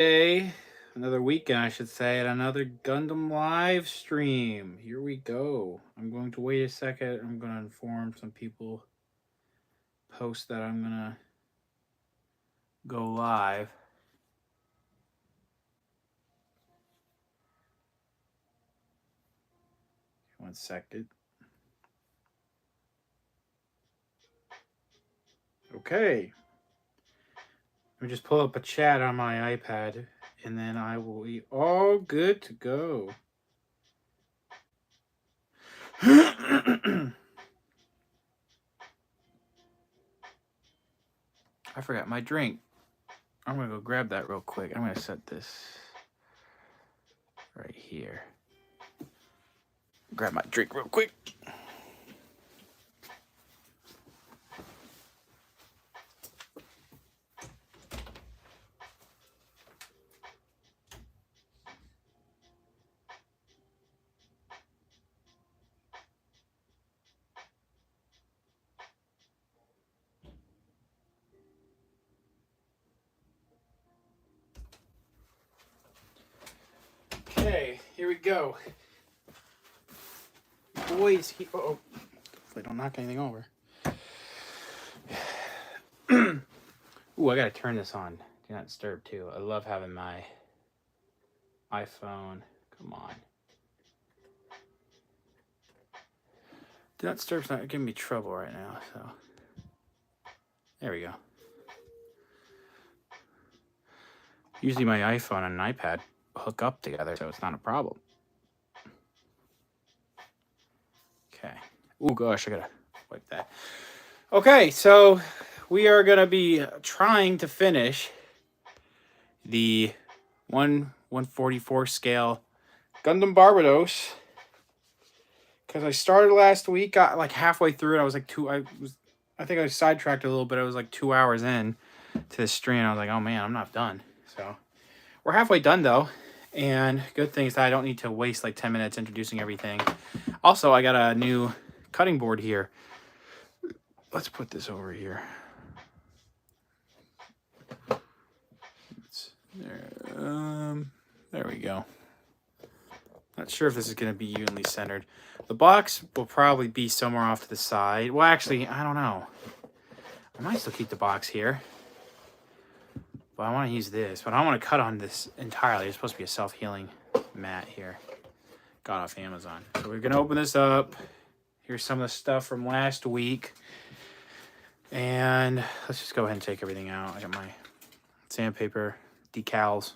Day, another weekend, I should say, at another Gundam live stream. Here we go. I'm going to wait a second. I'm going to inform some people, post that I'm going to go live. One second. Okay. Let me just pull up a chat on my iPad, and then I will be all good to go. I forgot my drink. I'm going to go grab that real quick. I'm going to set this right here. Grab my drink real quick. Okay, here we go. Boys, hopefully don't knock anything over. Ooh, I gotta turn this on. Do not disturb too. I love having my iPhone. Come on. Do not disturb's not giving me trouble right now, so. There we go. Usually my iPhone and an iPad hook up together, so it's not a problem. Okay. Oh gosh, I gotta wipe that. Okay, so we are gonna be trying to finish the 1/144 scale Gundam Barbatos, because I started last week, got like halfway through it. I was like I think I was sidetracked a little bit. I was like 2 hours in to the stream. I was like, oh man, I'm not done. So we're halfway done though. And good thing is that I don't need to waste like 10 minutes introducing everything. Also, I got a new cutting board here. Let's put this over here. There we go. Not sure if this is going to be evenly centered. The box will probably be somewhere off to the side. Well, actually, I don't know. I might still keep the box here. But I want to use this. But I want to cut on this entirely. It's supposed to be a self-healing mat here. Got off Amazon. So we're going to open this up. Here's some of the stuff from last week. And let's just go ahead and take everything out. I got my sandpaper, decals,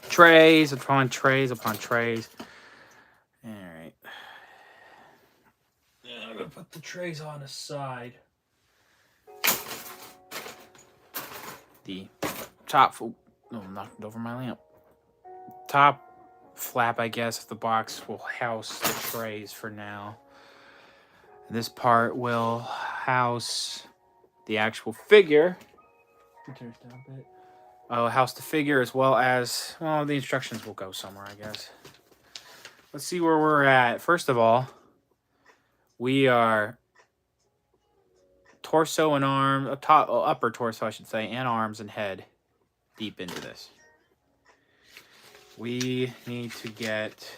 trays upon trays upon trays. All right. Yeah, I'm going to put the trays on the side. The top, oh, knocked over my lamp. Top flap, I guess, of the box will house the trays for now. This part will house the actual figure. I'll house the figure as well as, well, the instructions will go somewhere, I guess. Let's see where we're at. First of all, we are torso and arm, upper torso, I should say, and arms and head deep into this. We need to get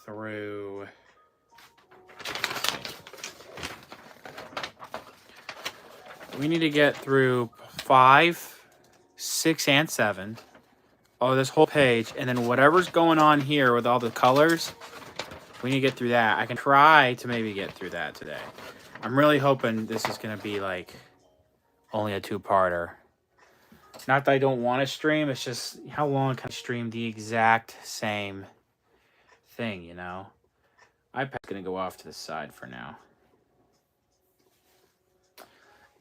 through. We need to get through 5, 6, and 7. Oh, this whole page, and then whatever's going on here with all the colors, we need to get through that. I can try to maybe get through that today. I'm really hoping this is going to be like only a 2-parter. Not that I don't want to stream, it's just how long can I stream the exact same thing, you know? iPad's going to go off to the side for now.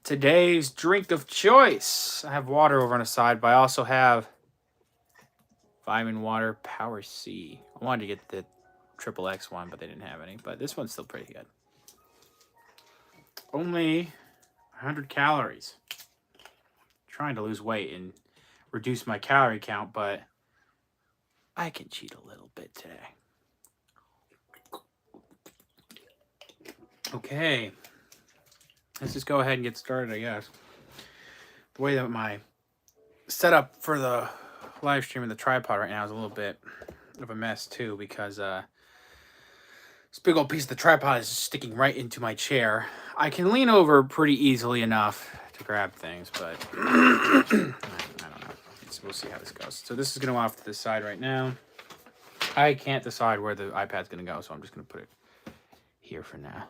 Today's drink of choice. I have water over on the side, but I also have Vitamin Water Power C. I wanted to get the XXX one, but they didn't have any. But this one's still pretty good. Only 100 calories. I'm trying to lose weight and reduce my calorie count, but I can cheat a little bit today. Okay. Let's just go ahead and get started, I guess. The way that my setup for the live stream of the tripod right now is a little bit of a mess too, because this big old piece of the tripod is sticking right into my chair. I can lean over pretty easily enough to grab things, but I don't know. We'll see how this goes. So this is going to go off to the side right now. I can't decide where the iPad's going to go, so I'm just going to put it here for now.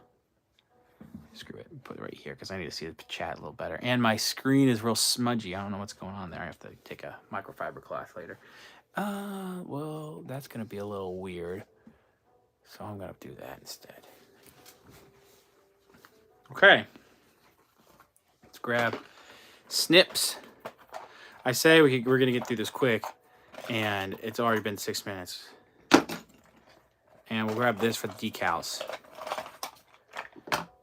Screw it. Put it right here because I need to see the chat a little better. And my screen is real smudgy. I don't know what's going on there. I have to take a microfiber cloth later. Well, that's going to be a little weird. So I'm going to do that instead. Okay. Let's grab snips. I say we're going to get through this quick, and it's already been 6 minutes. And we'll grab this for the decals.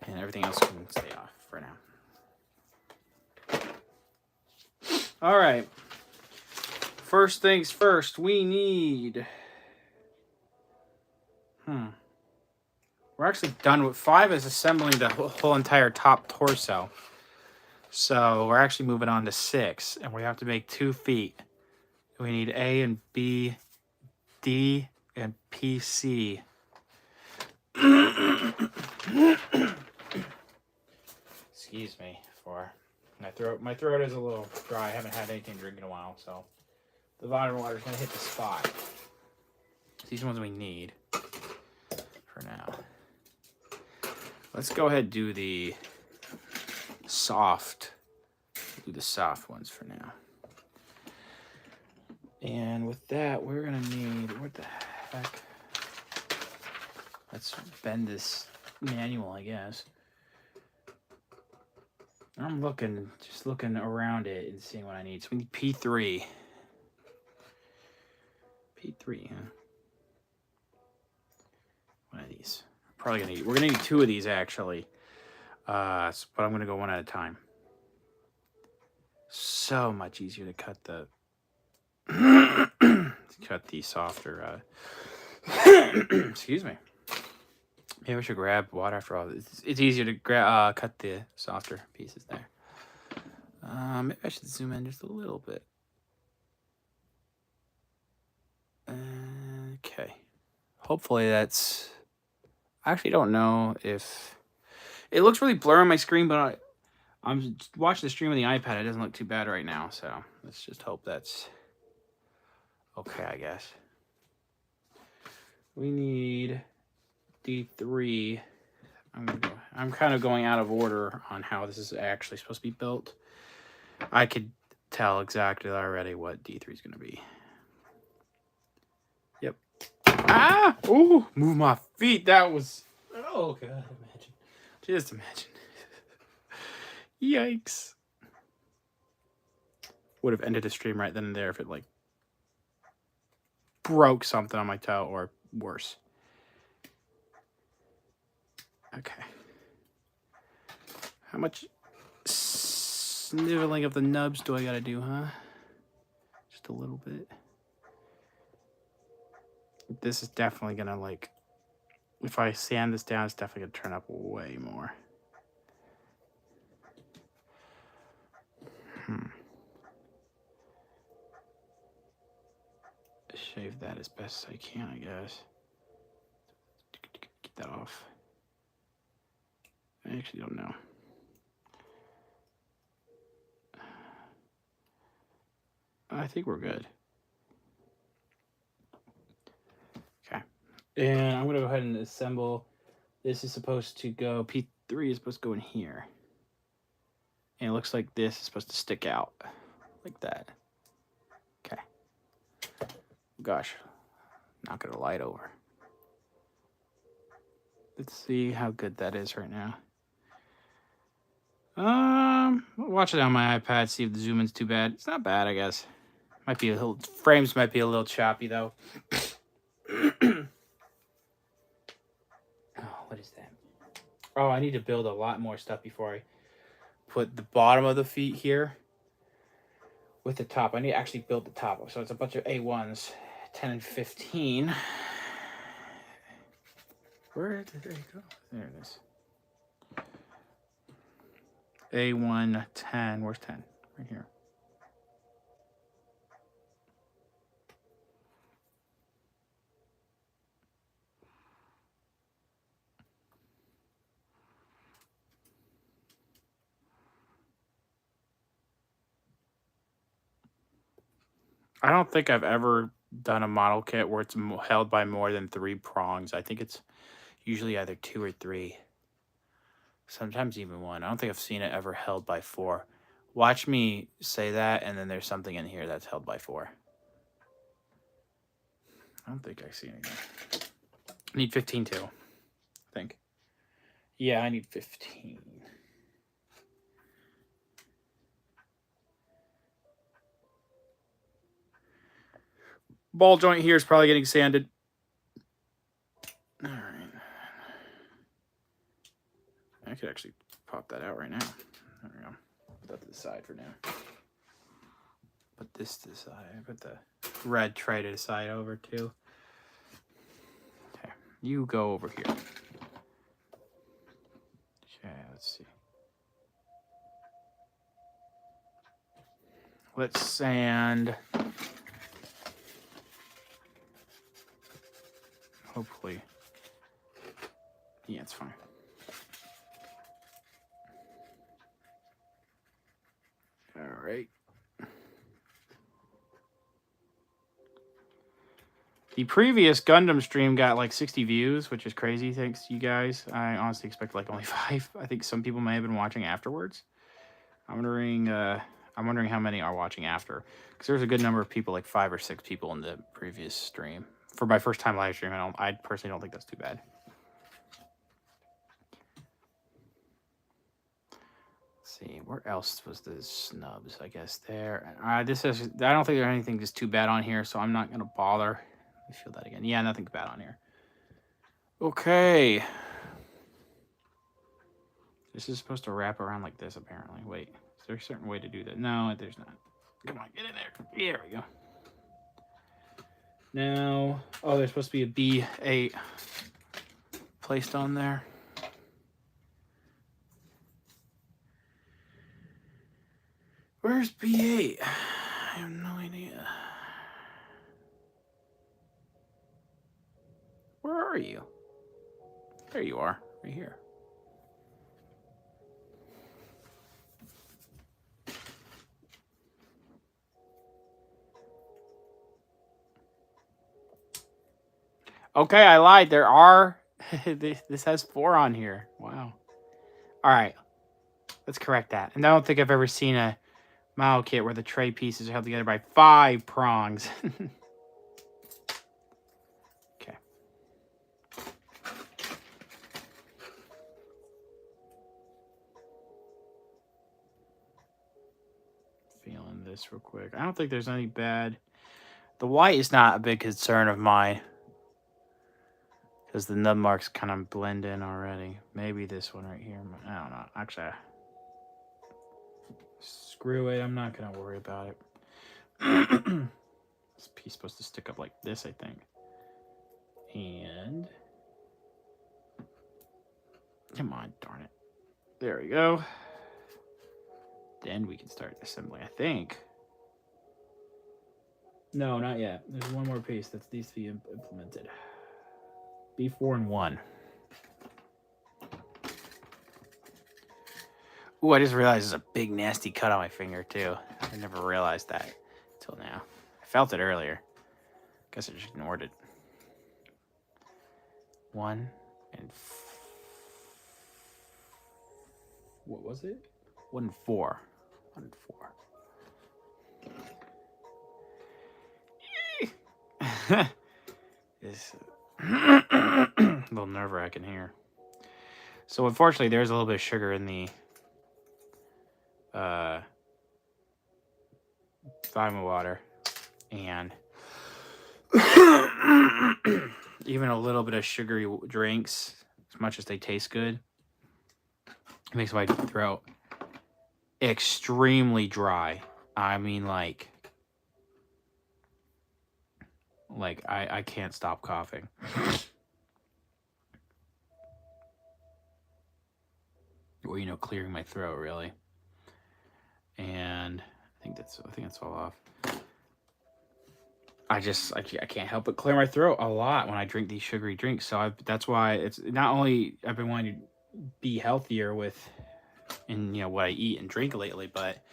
And everything else can stay off for now. All right. First things first, we need... We're actually done with 5 is assembling the whole entire top torso. So we're actually moving on to 6, and we have to make 2 feet. We need A and B, D, and PC. Excuse me for my throat. My throat is a little dry. I haven't had anything to drink in a while, so the vitamin water is going to hit the spot. These are ones we need for now. Let's go ahead and do the soft. Do the soft ones for now. And with that, we're going to need... What the heck? Let's bend this manual, I guess. I'm just looking around it and seeing what I need. So we need P3. P3, huh? One of these. We're gonna need 2 of these actually. But I'm gonna go one at a time. So much easier to cut the softer. Excuse me. Maybe we should grab water after all. It's easier to cut the softer pieces there. Maybe I should zoom in just a little bit. Okay. Hopefully that's... I actually don't know if... It looks really blurry on my screen, but I'm watching the stream on the iPad. It doesn't look too bad right now, so let's just hope that's okay, I guess. We need D3. I'm kind of going out of order on how this is actually supposed to be built. I could tell exactly already what D3 is going to be. Yep. Ah! Ooh! Move my feet. That was... Oh, God. Imagine. Just imagine. Yikes. Would have ended the stream right then and there if it, like, broke something on my toe or worse. Okay. How much sniveling of the nubs do I gotta do, huh? Just a little bit. This is definitely gonna, like, if I sand this down, it's definitely gonna turn up way more. Shave that as best as I can, I guess. Get that off. I actually don't know. I think we're good. Okay. And I'm going to go ahead and assemble. This is supposed to go, P3 is supposed to go in here. And it looks like this is supposed to stick out like that. Okay. Gosh, knock it a light over. Let's see how good that is right now. Watch it on my iPad, see if the zoom in's too bad. It's not bad, I guess. Might be a little, frames might be a little choppy though. Oh, what is that? Oh, I need to build a lot more stuff before I put the bottom of the feet here with the top. I need to actually build the top. So it's a bunch of A1s, 10 and 15. Where did they go? There it is. A1, 10. Where's 10? Right here. I don't think I've ever done a model kit where it's held by more than 3 prongs. I think it's usually either 2 or 3. Sometimes even 1. I don't think I've seen it ever held by 4. Watch me say that, and then there's something in here that's held by 4. I don't think I see anything. I need 15 too, I think. Yeah, I need 15. Ball joint here is probably getting sanded. All right. I could actually pop that out right now. There we go. Put that to the side for now. Put this to the side. Put the red tray to the side over too. Okay, you go over here. Okay, let's see. Let's sand. Hopefully. Yeah, it's fine. All right. The previous Gundam stream got like 60 views, which is crazy. Thanks to you guys. I honestly expect like only 5. I think some people may have been watching afterwards. I'm wondering how many are watching after, because there's a good number of people, like 5 or 6 people in the previous stream. For my first time live stream, I personally don't think that's too bad. Let's see, where else was the snubs? I guess there. This is. I don't think there's anything just too bad on here, so I'm not gonna bother. Let me feel that again. Yeah, nothing's bad on here. Okay. This is supposed to wrap around like this, apparently. Wait, is there a certain way to do that? No, there's not. Come on, get in there. There we go. Now, oh, there's supposed to be a B8 placed on there. Where's B8? I have no idea. Where are you? There you are, right here. Okay, I lied. There are. This has 4 on here. Wow. All right. Let's correct that. And I don't think I've ever seen a model kit where the tray pieces are held together by 5 prongs. Okay. Feeling this real quick. I don't think there's any bad. The white is not a big concern of mine, because the nub marks kind of blend in already. Maybe this one right here. I don't know. Actually, screw it. I'm not going to worry about it. This piece is supposed to stick up like this, I think. And come on, darn it. There we go. Then we can start assembling, I think. No, not yet. There's one more piece that needs to be implemented. B4 and 1. Ooh, I just realized there's a big nasty cut on my finger too. I never realized that until now. I felt it earlier. Guess I just ignored it. 1 and what was it? 1 and 4. 1 and 4. It's a little nerve-wracking here. So unfortunately, there's a little bit of sugar in the thymo water, and even a little bit of sugary drinks, as much as they taste good, it makes my throat extremely dry. I mean, like I can't stop coughing. Or, you know, clearing my throat, really. And I think that's all off. I can't help but clear my throat a lot when I drink these sugary drinks. So that's why it's not only I've been wanting to be healthier with, in, you know, what I eat and drink lately, but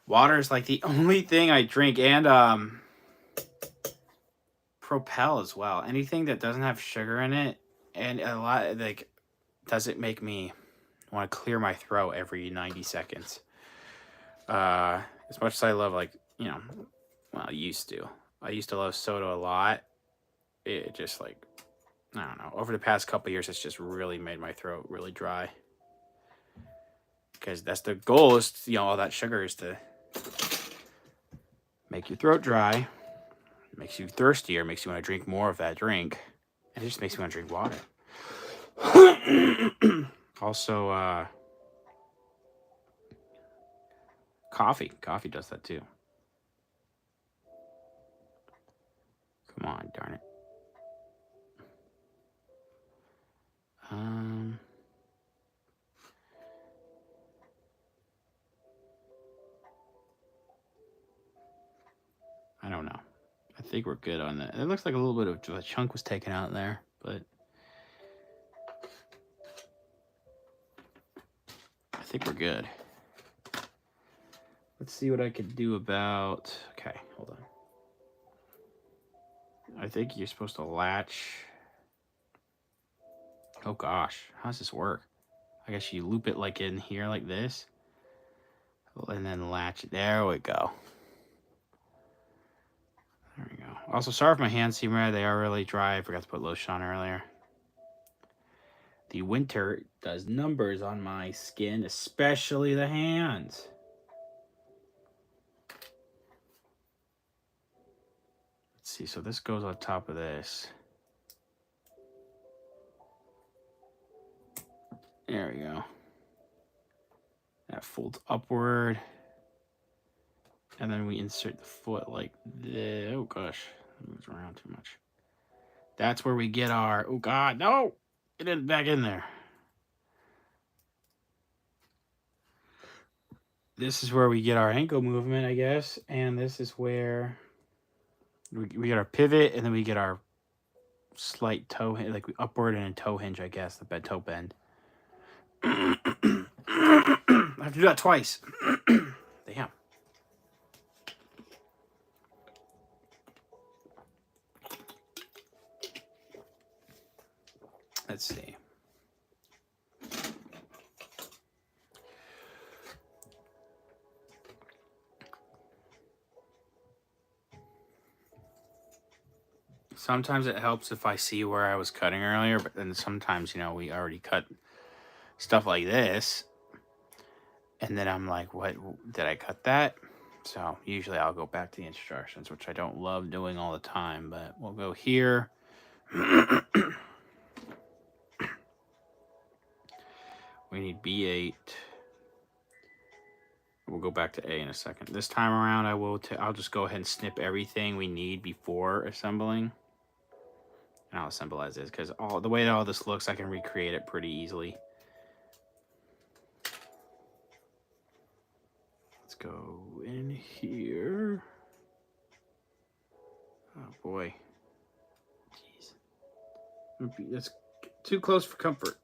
Water is like the only thing I drink, and Propel as well. Anything that doesn't have sugar in it, and a lot like doesn't make me want to clear my throat every 90 seconds. As much as I love, like, you know, well, I used to love soda a lot. It just, like, I don't know, over the past couple years, it's just really made my throat really dry. Because that's the goal, is, you know, all that sugar is to make your throat dry. It makes you thirstier, makes you want to drink more of that drink. And it just makes me want to drink water. Also, coffee. Coffee does that too. Come on, darn it. I don't know. I think we're good on that. It looks like a little bit of a chunk was taken out there, but I think we're good. Let's see what I could do about... Okay, hold on. I think you're supposed to latch... Oh gosh, how does this work? I guess you loop it like in here like this. And then latch it. There we go. There we go. Also, sorry if my hands seem red. They are really dry. I forgot to put lotion on earlier. The winter does numbers on my skin, especially the hands. Let's see. So this goes on top of this. There we go. That folds upward. And then we insert the foot like this. Oh gosh, it moves around too much. That's where we get our, oh God, no! Get it back in there. This is where we get our ankle movement, I guess. And this is where we get our pivot, and then we get our slight toe, like upward and a toe hinge, I guess, the toe bend. I have to do that twice. Damn. Let's see. Sometimes it helps if I see where I was cutting earlier, but then sometimes, you know, we already cut stuff like this. And then I'm like, what, did I cut that? So usually I'll go back to the instructions, which I don't love doing all the time, but we'll go here. We need B8. We'll go back to A in a second. This time around, I'll just go ahead and snip everything we need before assembling. And I'll assemble as is, because the way that all this looks, I can recreate it pretty easily. Let's go in here. Oh boy. Jeez. That's too close for comfort.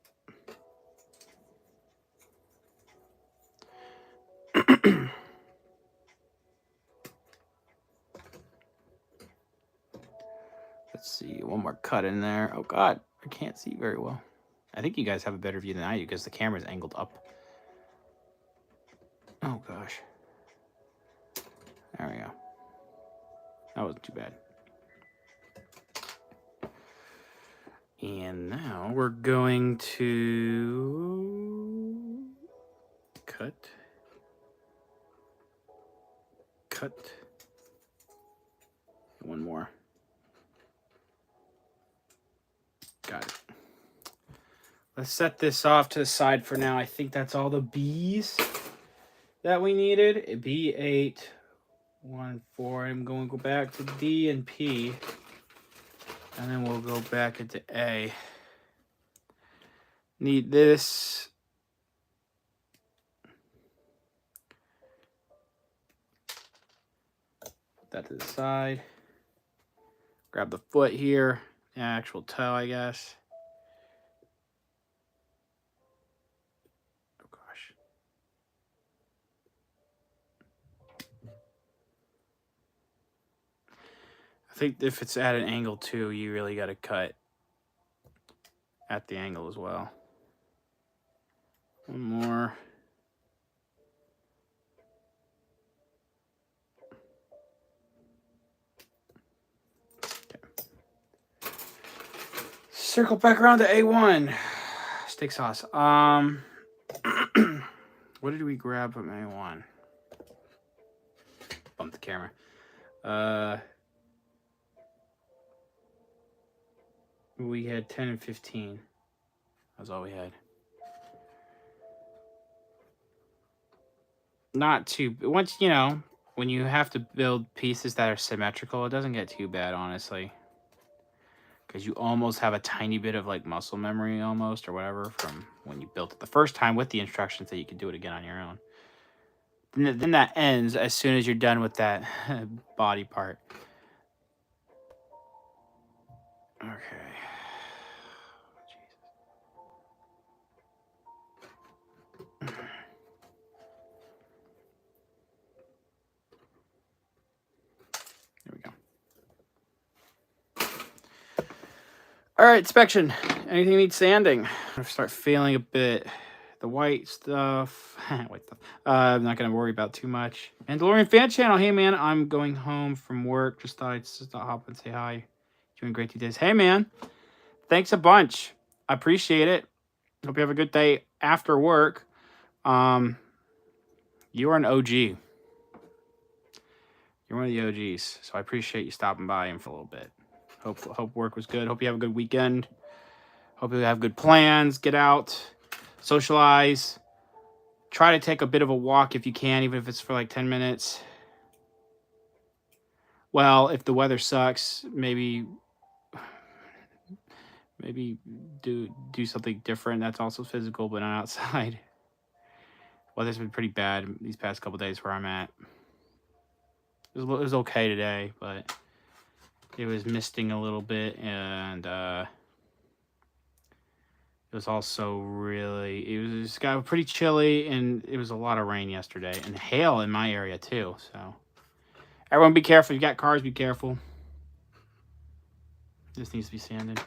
Let's see, one more cut in there. Oh God, I can't see very well. I think you guys have a better view than I do because the camera's angled up. Oh gosh. There we go. That wasn't too bad. And now we're going to cut. One more. Got it. Let's set this off to the side for now. I think that's all the B's that we needed. B8, 1, 4. I'm going to go back to D and P. And then we'll go back into A. Need this. Put that to the side. Grab the foot here. The actual toe, I guess. Oh gosh. I think if it's at an angle too, you really got to cut at the angle as well. One more. Okay. Circle back around to A1. Steak sauce. What did we grab from A1? Bump the camera. We had 10 and 15. That's all we had. Not too... Once, you know, when you have to build pieces that are symmetrical, it doesn't get too bad, honestly. Because you almost have a tiny bit of, like, muscle memory almost, or whatever, from when you built it the first time with the instructions that you can do it again on your own. Then that ends as soon as you're done with that body part. Okay. There we go. All right, inspection. Anything needs sanding? I'm gonna start feeling a bit the white stuff. I'm not gonna worry about too much. Mandalorian fan channel. Hey man, I'm going home from work. Just thought I'd hop and say hi. Doing great 2 days. Hey man, thanks a bunch. I appreciate it. Hope you have a good day after work. You are an OG. You're one of the OGs, so I appreciate you stopping by and for a little bit. Hope work was good. Hope you have a good weekend. Hope you have good plans. Get out, socialize. Try to take a bit of a walk if you can, even if it's for like 10 minutes. Well, if the weather sucks, maybe do something different that's also physical but not outside. Weather's been pretty bad these past couple days where I'm at. It was okay today, but it was misting a little bit, and it was also it got pretty chilly, and it was a lot of rain yesterday, and hail in my area too. So everyone be careful. If you got cars, be careful. This needs to be sanded.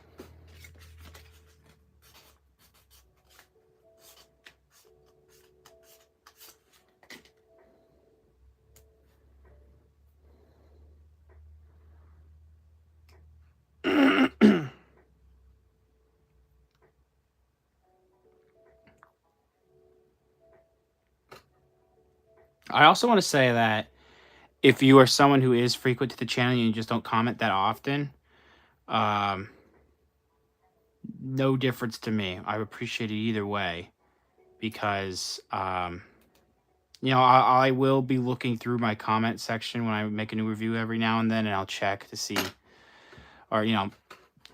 I also want to say that if you are someone who is frequent to the channel and you just don't comment that often, no difference to me. I appreciate it either way, because you know, I will be looking through my comment section when I make a new review every now and then, and I'll check to see, or you know,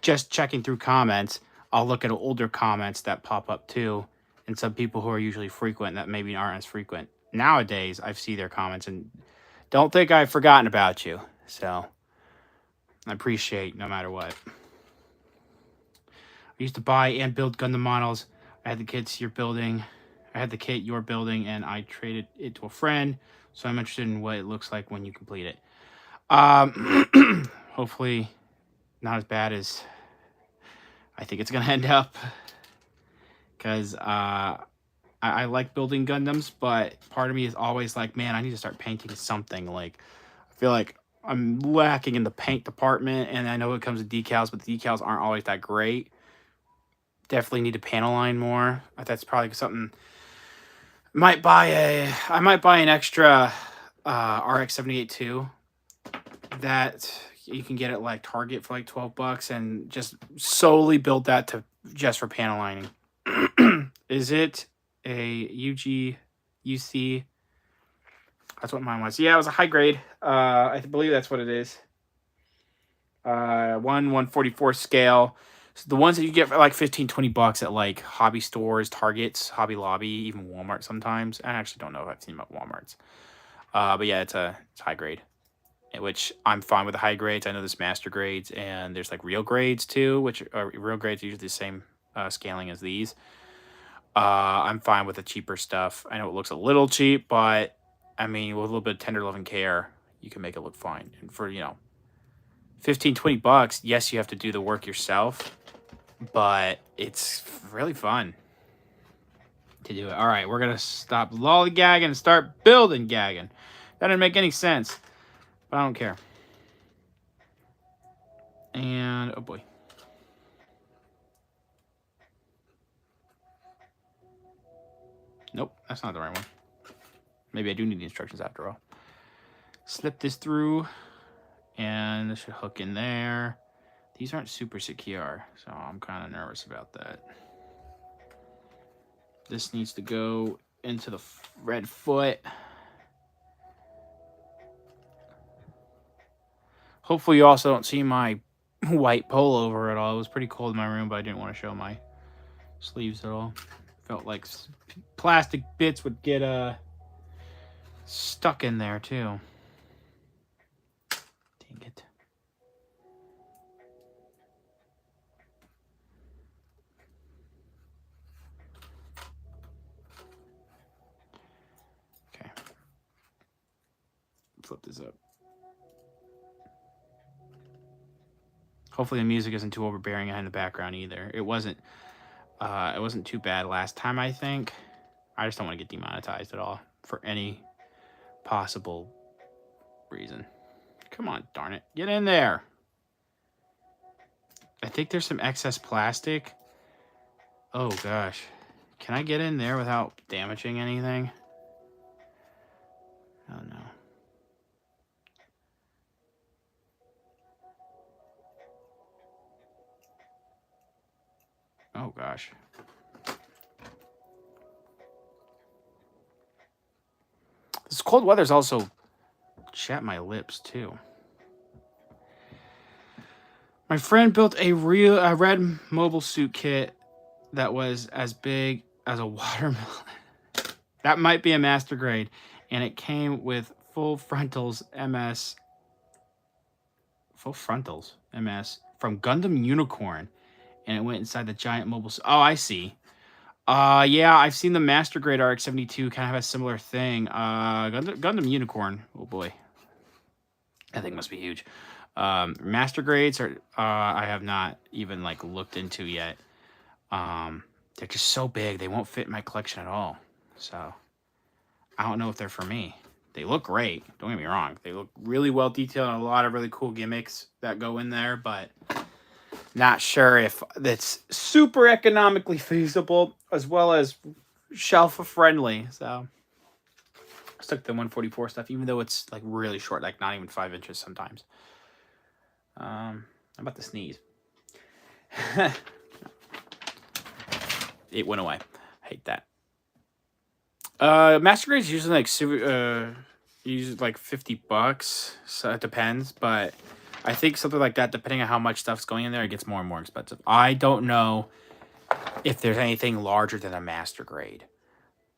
just checking through comments. I'll look at older comments that pop up too, and some people who are usually frequent that maybe aren't as frequent nowadays. I see their comments and don't think I've forgotten about you. So I appreciate no matter what. I used to buy and build Gundam models. I had the kits you're building. I had the kit you're building, and I traded it to a friend. So I'm interested in what it looks like when you complete it. Hopefully not as bad as I think it's going to end up. Because I like building Gundams, but part of me is always like, man, I need to start painting something. Like, I feel like I'm lacking in the paint department, and I know it comes with decals, but the decals aren't always that great. Definitely need to panel line more. That's probably something. I might buy an extra RX-78 too. That you can get at like Target for like $12, and just solely build that to just for panel lining. Is it a UC? That's what mine was. Yeah, it was a high grade. I believe that's what it is. 1/144 scale. So the ones that you get for like $15-20 at like hobby stores, Targets, Hobby Lobby, even Walmart sometimes. I actually don't know if I've seen them at Walmart's. But yeah, it's high grade, which I'm fine with the high grades. I know there's master grades, and there's like real grades too, which are real grades are usually the same scaling as these. I'm fine with the cheaper stuff. I know it looks a little cheap, but I mean, with a little bit of tender love and care, you can make it look fine. And for, you know, $15-20. Yes, you have to do the work yourself, but it's really fun to do it. All right, we're gonna stop lollygagging and start building gagging. That didn't make any sense, but I don't care. And oh boy. Nope, that's not the right one. Maybe I do need the instructions after all. Slip this through, and this should hook in there. These aren't super secure, so I'm kind of nervous about that. This needs to go into the red foot. Hopefully you also don't see my white pullover at all. It was pretty cold in my room, but I didn't want to show my sleeves at all. Felt like plastic bits would get stuck in there too. Dang it. Okay. Flip this up. Hopefully the music isn't too overbearing in the background either. It wasn't too bad last time, I think. I just don't want to get demonetized at all for any possible reason. Come on, darn it. Get in there. I think there's some excess plastic. Oh, gosh. Can I get in there without damaging anything? Oh, no. Oh, gosh. This cold weather's also chapped my lips, too. My friend built a red mobile suit kit that was as big as a watermelon. That might be a master grade. And it came with full frontals MS from Gundam Unicorn. And it went inside the giant mobile suit. Oh, I see. Yeah, I've seen the master grade RX-72 kind of have a similar thing. Gundam Unicorn. Oh boy. That thing must be huge. Master grades are I have not even like looked into yet. They're just so big they won't fit in my collection at all. So I don't know if they're for me. They look great. Don't get me wrong. They look really well detailed and a lot of really cool gimmicks that go in there, but not sure if that's super economically feasible as well as shelf friendly. So I stuck the 144 stuff, even though it's like really short, like not even 5 inches sometimes. I'm about to sneeze. It went away. I hate that. Master grades usually like use like $50, so it depends. But I think something like that, depending on how much stuff's going in there, it gets more and more expensive. I don't know if there's anything larger than a master grade.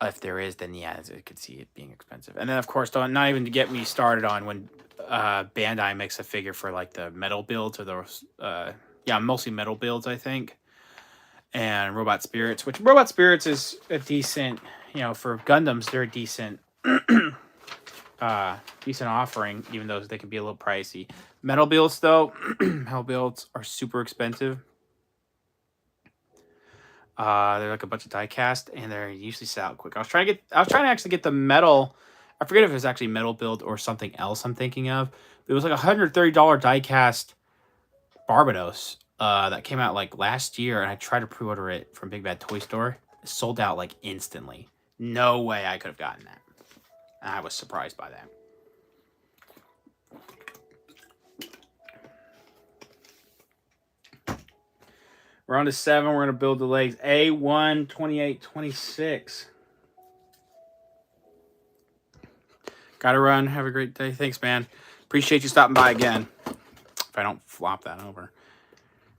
If there is, then yeah, I could see it being expensive. And then of course, not even to get me started on when Bandai makes a figure for like the metal builds or the mostly metal builds, I think. And Robot Spirits, which Robot Spirits is a decent, for Gundams, they're a decent offering, even though they can be a little pricey. Metal builds, though, metal builds are super expensive. They're like a bunch of die cast, and they're usually sell out quick. I was trying to actually get the metal. I forget if it was actually metal build or something else I'm thinking of. It was like $130 die cast Barbatos that came out like last year, and I tried to pre-order it from Big Bad Toy Store. It sold out like instantly. No way I could have gotten that. And I was surprised by that. We're on to 7. We're going to build the legs. A1, 28, 26. Gotta run. Have a great day. Thanks, man. Appreciate you stopping by again. If I don't flop that over.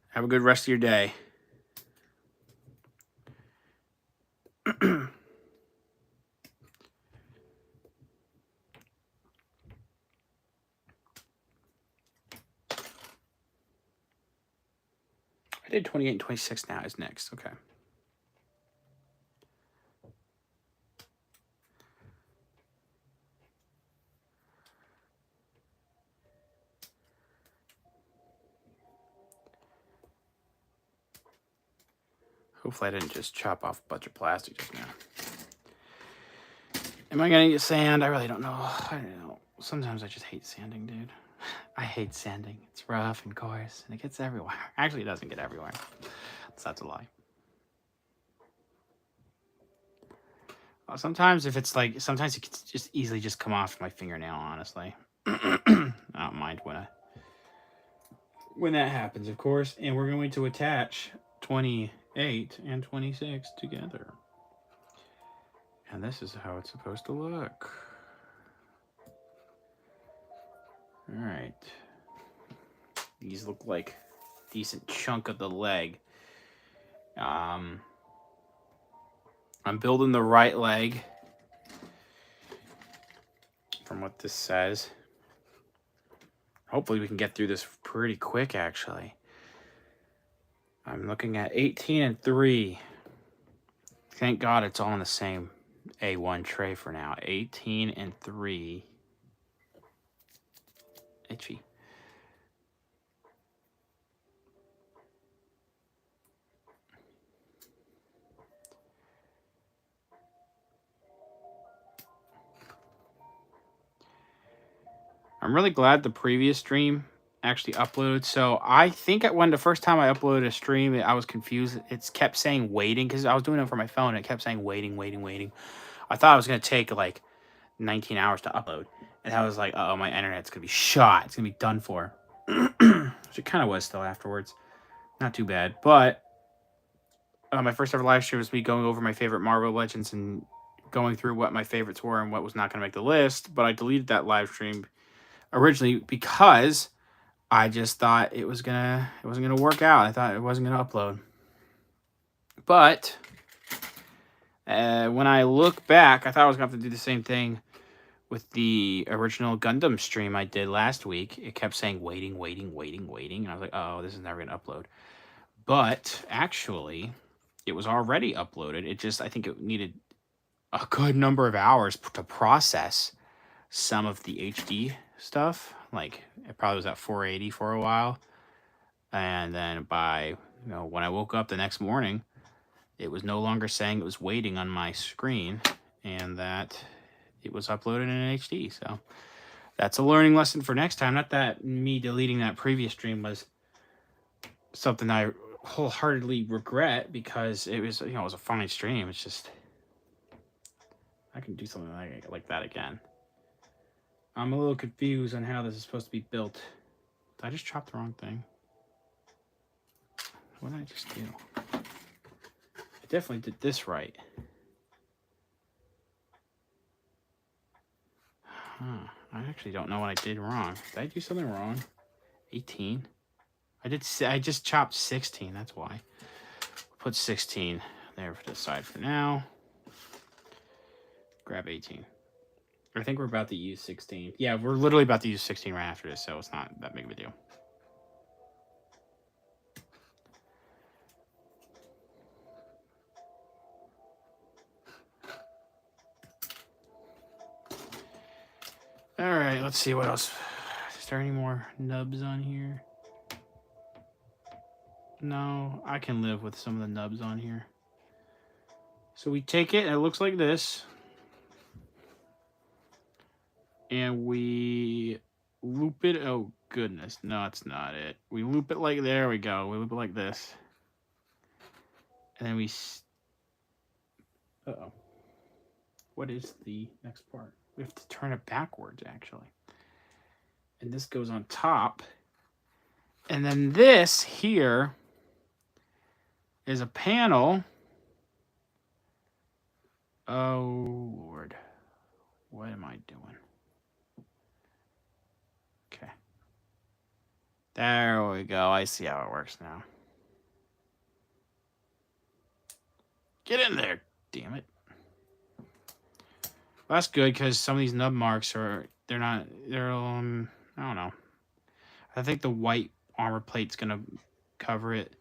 Have a good rest of your day. I did 28 and 26 now is next. Okay. Hopefully I didn't just chop off a bunch of plastic just now. Am I gonna get sand? I really don't know. I don't know. Sometimes I just hate sanding, dude. I hate sanding. It's rough and coarse, and it gets everywhere. Actually, it doesn't get everywhere. So that's a lie. Sometimes if it's like, sometimes it can just easily just come off my fingernail, honestly. I don't mind when that happens, of course. And we're going to attach 28 and 26 together. And this is how it's supposed to look. All right. These look like a decent chunk of the leg. I'm building the right leg from what this says. Hopefully we can get through this pretty quick, actually. I'm looking at 18 and 3. Thank God it's all in the same A1 tray for now. 18 and 3. Itchy. I'm really glad the previous stream actually uploaded. So I think when the first time I uploaded a stream, I was confused. It kept saying waiting because I was doing it for my phone. It kept saying waiting, waiting, waiting. I thought it was going to take like 19 hours to upload. And I was like, uh oh, my internet's going to be shot. It's going to be done for. Which it kind of was still afterwards. Not too bad. But my first ever live stream was me going over my favorite Marvel Legends and going through what my favorites were and what was not going to make the list. But I deleted that live stream originally because I just thought it wasn't gonna work out. I thought it wasn't gonna upload. But when I look back, I thought I was gonna have to do the same thing with the original Gundam stream I did last week. It kept saying waiting, waiting, waiting, waiting, and I was like, oh, this is never gonna upload. But actually, it was already uploaded. It just, I think it needed a good number of hours to process some of the HD stuff. Like, it probably was at 480 for a while. And then by, when I woke up the next morning, it was no longer saying it was waiting on my screen and that it was uploaded in HD. So that's a learning lesson for next time. Not that me deleting that previous stream was something I wholeheartedly regret, because it was, it was a fine stream. It's just, I can do something like that again. I'm a little confused on how this is supposed to be built. Did I just chop the wrong thing? What did I just do? I definitely did this right. Huh. I actually don't know what I did wrong. Did I do something wrong? 18? I just chopped 16, that's why. Put 16 there to the side for now. Grab 18. I think we're about to use 16. Yeah, we're literally about to use 16 right after this, so it's not that big of a deal. All right, let's see what else. Is there any more nubs on here? No, I can live with some of the nubs on here. So we take it, and it looks like this. And we loop it. Oh, goodness. No, it's not it. We loop it like, there we go. We loop it like this. And then we... Uh-oh. What is the next part? We have to turn it backwards, actually. And this goes on top. And then this here is a panel. Oh, Lord. What am I doing? Okay. There we go. I see how it works now. Get in there, damn it. Well, that's good, because some of these nub marks I don't know. I think the white armor plate's going to cover it.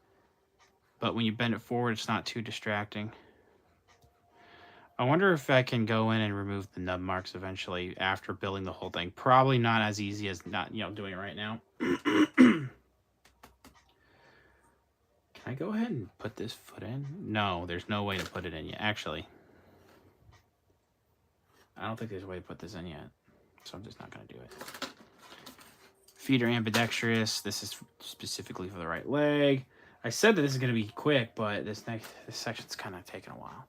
But when you bend it forward, it's not too distracting. I wonder if I can go in and remove the nub marks eventually after building the whole thing. Probably not as easy as not, doing it right now. Can I go ahead and put this foot in? No, there's no way to put it in yet. Actually, I don't think there's a way to put this in yet. So I'm just not going to do it. Feet are ambidextrous. This is specifically for the right leg. I said that this is going to be quick, but this section's kind of taking a while.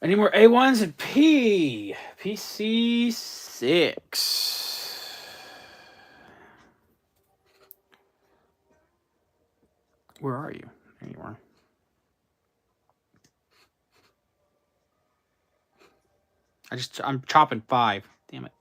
Any more A1s and PC6. Where are you? There you are. I'm chopping 5. Damn it.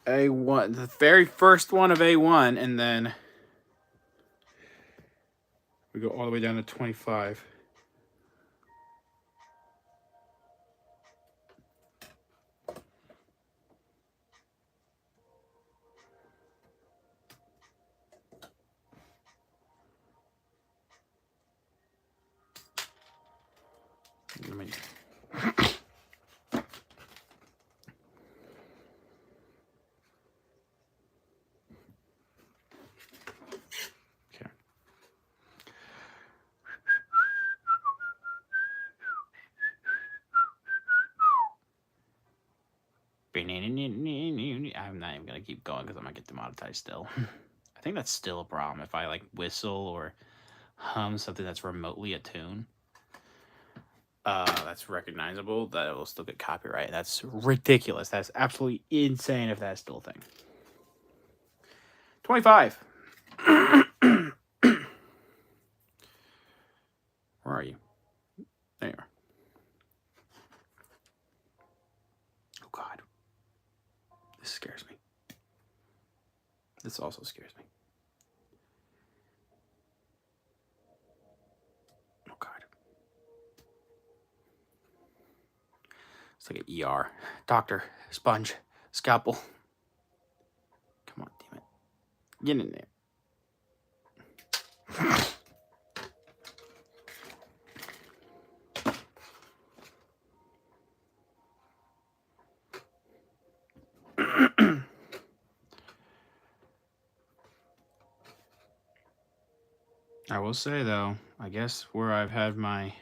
A1, the very first one of A1, and then we go all the way down to 25. I'm not even gonna keep going because I'm gonna get demonetized still. I think that's still a problem if I like whistle or hum something that's remotely a tune. That's recognizable. That it will still get copyright. That's ridiculous. That's absolutely insane if that's still a thing. 25. Where are you? There you are. Oh God. This scares me. This also scares me. Oh God. It's like an ER. Doctor, sponge, scalpel. Come on, damn it. Get in there. I will say though, I guess where I've had my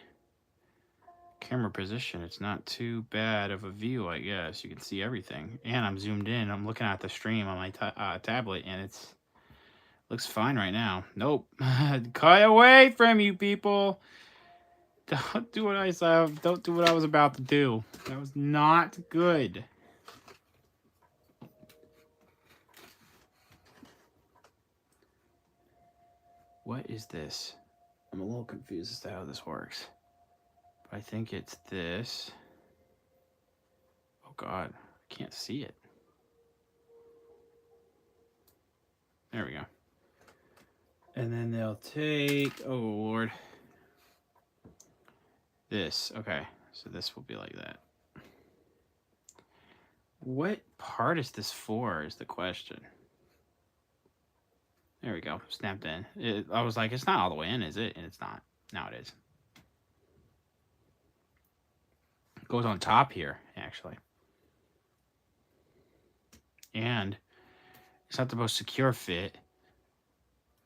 camera position, it's not too bad of a view, I guess. You can see everything. And I'm zoomed in. I'm looking at the stream on my tablet, and it's looks fine right now. Nope. Cut away from you people. Don't do what I said. Don't do what I was about to do. That was not good. What is this? I'm a little confused as to how this works. But I think it's this. Oh God, I can't see it. There we go. And then they'll take, oh Lord. This, okay. So this will be like that. What part is this for is the question. There we go, snapped in. I was like, it's not all the way in, is it? And it's not. Now it is. It goes on top here, actually. And it's not the most secure fit.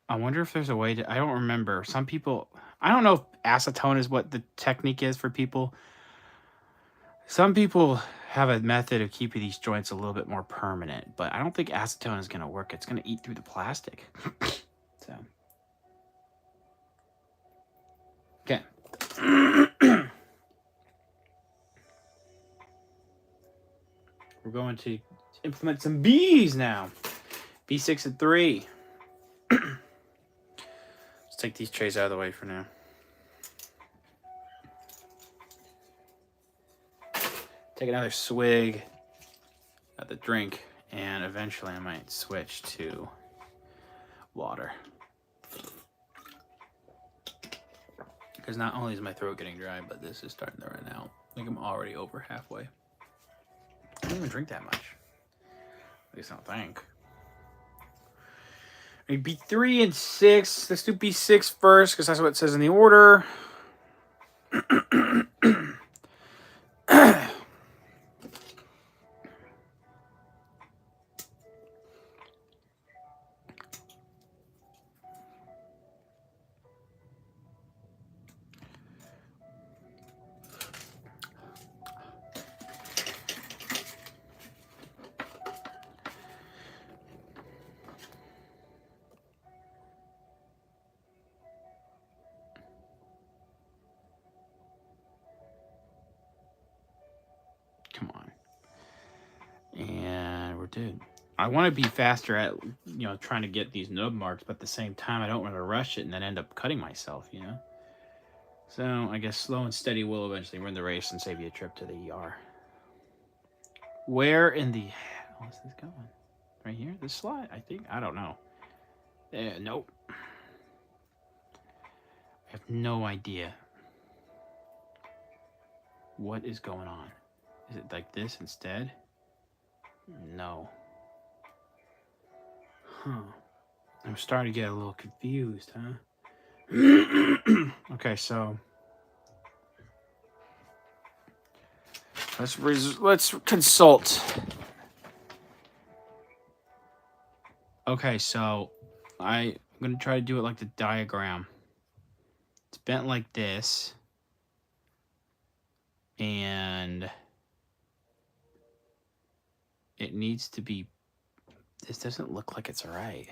I wonder if there's a way to, I don't remember. Some people, I don't know if acetone is what the technique is for people. Some people have a method of keeping these joints a little bit more permanent, but I don't think acetone is going to work. It's going to eat through the plastic. So, okay. We're going to implement some Bs now. B6 and 3. Let's take these trays out of the way for now. Take another swig of the drink, and eventually I might switch to water. Because not only is my throat getting dry, but this is starting to run out. I think I'm already over halfway. I don't even drink that much. At least I don't think. B3 and 6. Let's do B6 first, because that's what it says in the order. Come on. And we're good. I want to be faster at, trying to get these nub marks, but at the same time, I don't want to rush it and then end up cutting myself, So I guess slow and steady will eventually win the race and save you a trip to the ER. Where in the hell is this going? Right here? This slide, I think? I don't know. Nope. I have no idea. What is going on? Is it like this instead? No. Huh. I'm starting to get a little confused, huh? Okay, so let's consult. Okay, so I'm gonna try to do it like the diagram. It's bent like this, and it needs to be. This doesn't look like it's right.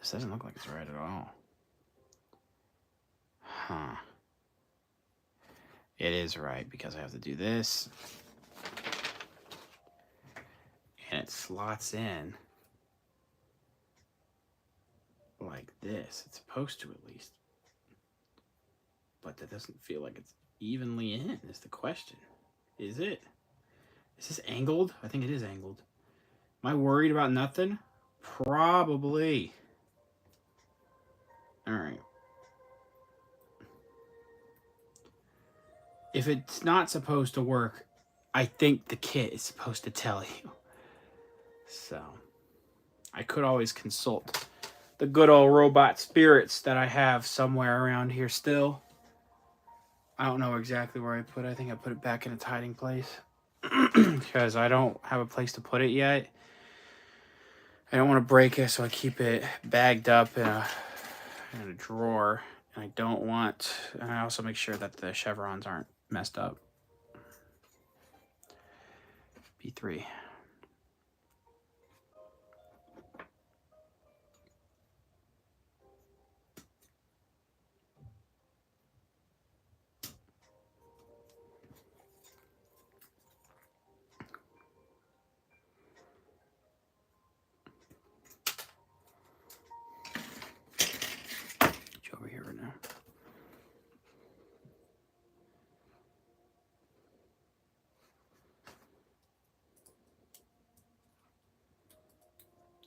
This doesn't look like it's right at all. Huh. It is right because I have to do this. And it slots in like this. It's supposed to, at least. But that doesn't feel like it's evenly in, is the question. Is it? Is this angled? I think it is angled. Am I worried about nothing? Probably. All right. If it's not supposed to work, I think the kit is supposed to tell you. So, I could always consult the good old robot spirits that I have somewhere around here still. I don't know exactly where I put it. I think I put it back in its hiding place. Because I don't have a place to put it yet. I don't want to break it, so I keep it bagged up in a drawer. And I don't want... And I also make sure that the chevrons aren't messed up. B3. Over here right now.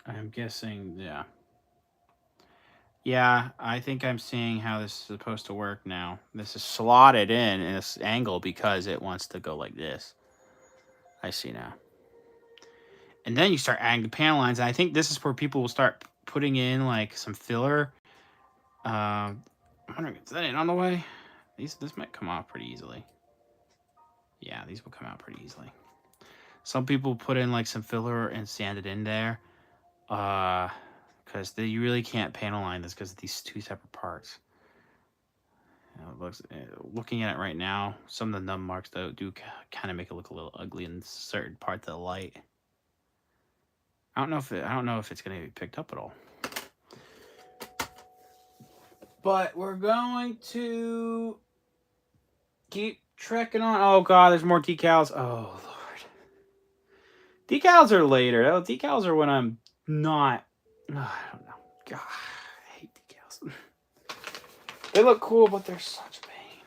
I'm guessing, yeah. Yeah, I think I'm seeing how this is supposed to work now. This is slotted in this angle because it wants to go like this. I see now. And then you start adding the panel lines. And I think this is where people will start putting in like some filler. I'm wondering, is that it on the way? This might come off pretty easily. Yeah, these will come out pretty easily. Some people put in like some filler and sand it in there. Because you really can't panel line this because of these two separate parts. Looking at it right now, some of the nub marks though do kind of make it look a little ugly in certain parts of the light. I don't know if it's gonna be picked up at all. But we're going to keep trekking on. Oh god, there's more decals. Oh lord. Decals are later. Oh, decals are when I'm not. Oh, I don't know. God, I hate decals. They look cool, but they're such a pain.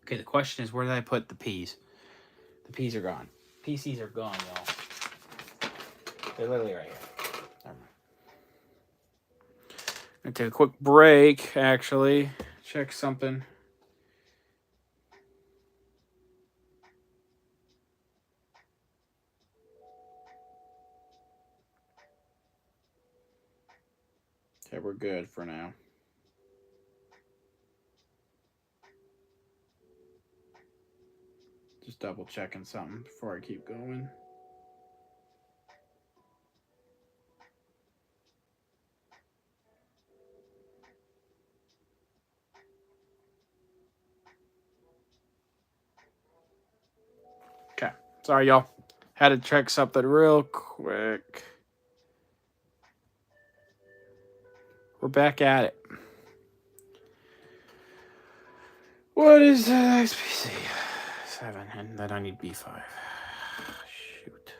Okay, the question is, where did I put the P's? The P's are gone. PCs are gone, y'all. They're literally right here. Never mind. I'm gonna take a quick break, actually. Check something. Okay, we're good for now. Just double checking something before I keep going. Okay, sorry y'all. Had to check something real quick. We're back at it. What is XPC? 7, and then I need B5. Shoot.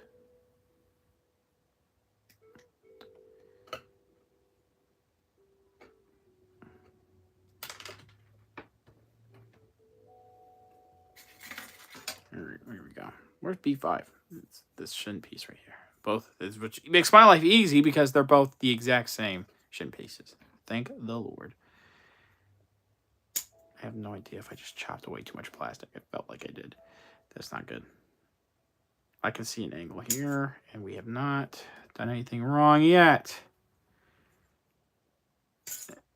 Here we go. Where's B5? It's this shin piece right here. Both, which makes my life easy because they're both the exact same shin pieces. Thank the Lord. I have no idea if I just chopped away too much plastic. It felt like I did. That's not good. I can see an angle here, and we have not done anything wrong yet.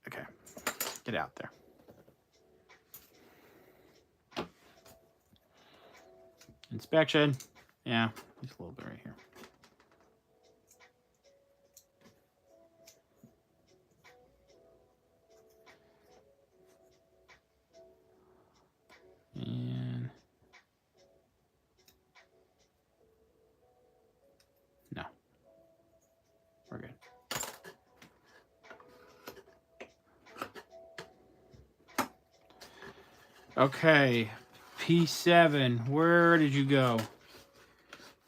Okay, get out there. Inspection. Yeah, just a little bit right here. And no, we're good. Okay, P7, where did you go?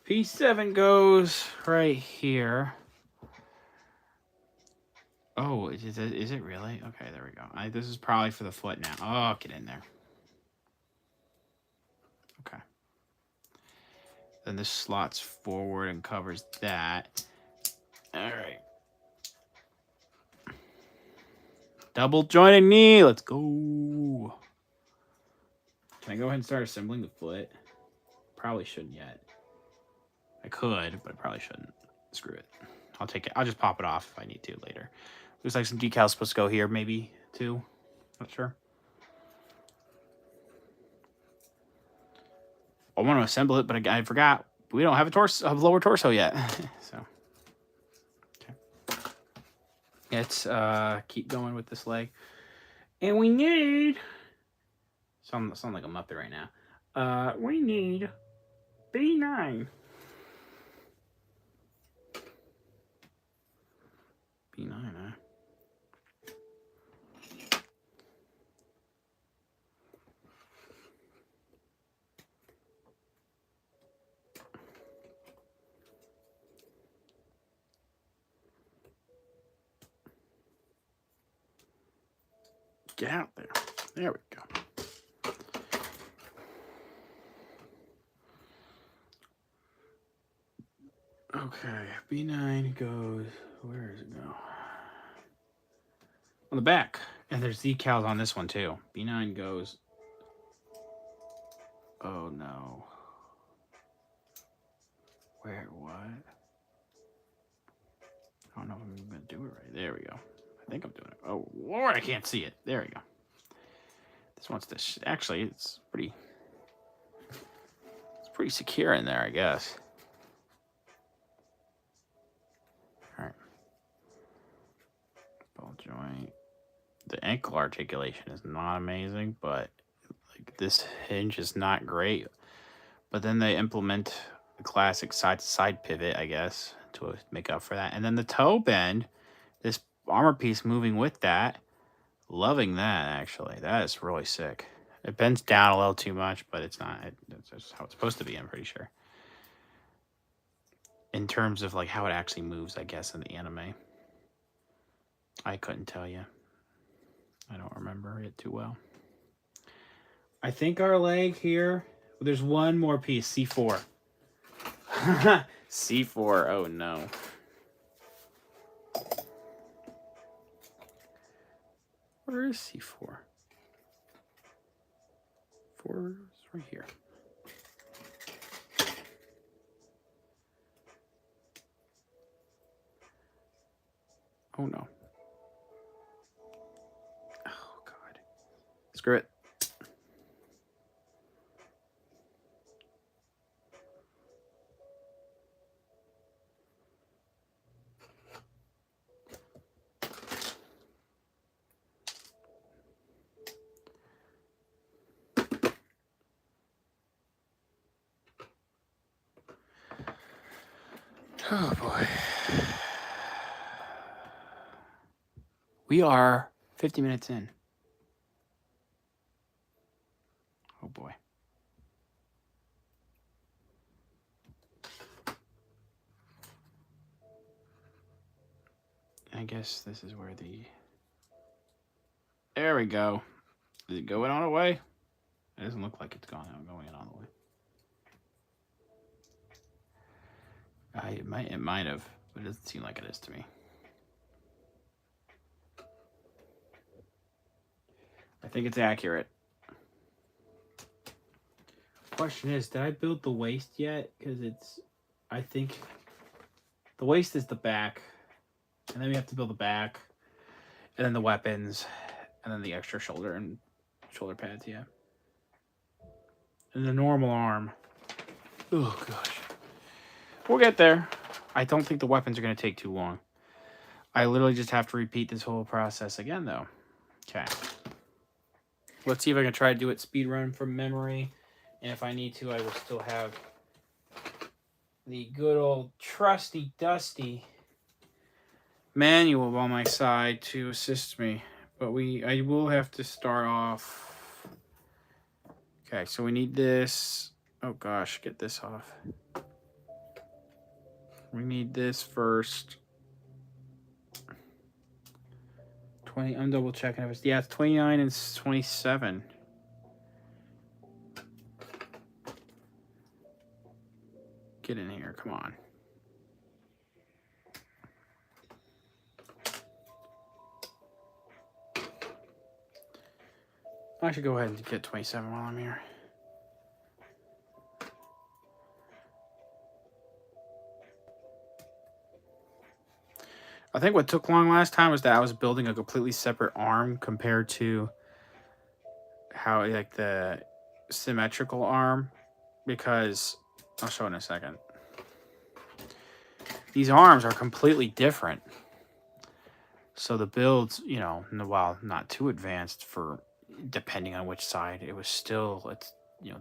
P7 goes right here. Oh, is it really? Okay, there we go. This is probably for the foot now. Oh, get in there. Okay. Then this slots forward and covers that. All right. Double jointed knee. Let's go. Can I go ahead and start assembling the foot? Probably shouldn't yet. I could, but I probably shouldn't. Screw it. I'll take it. I'll just pop it off if I need to later. Looks like some decals supposed to go here, maybe too. Not sure. I want to assemble it, but I forgot we don't have a lower torso yet. So, okay. Let's keep going with this leg, and we need. Sound like a Muppet right now. We need B9. B9, huh? Get out there. There we go. Okay, B9 goes, where does it go? On the back. And there's decals on this one too. B9 goes, oh no. Where, what? I don't know if I'm going to do it right. There we go. I think I'm doing it. Oh, Lord, I can't see it. There we go. This one's this. Actually, it's pretty secure in there, I guess. All right. Ball joint. The ankle articulation is not amazing, but like this hinge is not great. But then they implement the classic side-to-side pivot, I guess, to make up for that. And then the toe bend, this armor piece moving with that. Loving that, actually. That is really sick. It bends down a little too much, but it's not. It's just how it's supposed to be, I'm pretty sure. In terms of like how it actually moves, I guess, in the anime. I couldn't tell you. I don't remember it too well. I think our leg here, there's one more piece, C4. C4, oh no. Where is C4? 4 is right here. Oh no. Screw it. Oh boy. We are 50 minutes in. Oh boy. I guess this is where the... There we go. Is it going all the way? It doesn't look like it's going all the way. It might have, but it doesn't seem like it is to me. I think it's accurate. Question is, did I build the waist yet? Because I think the waist is the back, and then we have to build the back, and then the weapons, and then the extra shoulder and shoulder pads, yeah. And the normal arm. Oh gosh. We'll get there. I don't think the weapons are going to take too long. I literally just have to repeat this whole process again, though. Okay. Let's see if I can try to do it speed run from memory. And if I need to, I will still have the good old trusty dusty manual by my side to assist me. But I will have to start off. Okay, so we need this. Oh gosh, get this off. We need this first. 20. I'm double checking if it's... Yeah, it's 29 and 27. Get in here, come on. I should go ahead and get 27 while I'm here. I think what took long last time was that I was building a completely separate arm compared to how, like, the symmetrical arm, because I'll show in a second. These arms are completely different. So the builds, you know, while not too advanced for depending on which side, it was still,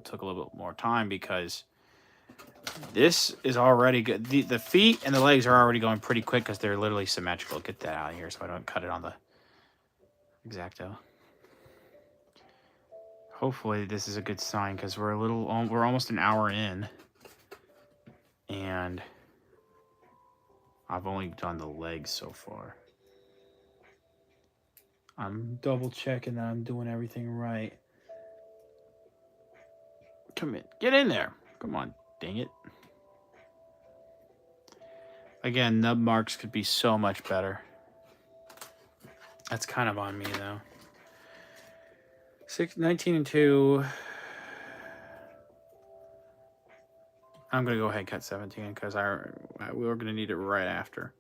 took a little bit more time because this is already good. The feet and the legs are already going pretty quick because they're literally symmetrical. Get that out of here so I don't cut it on the X-Acto. Hopefully this is a good sign because we're almost an hour in. And I've only done the legs so far. I'm double checking that I'm doing everything right. Come in. Get in there. Come on. Dang it. Again, nub marks could be so much better. That's kind of on me, though. 19 and 2. I'm going to go ahead and cut 17 because we were going to need it right after.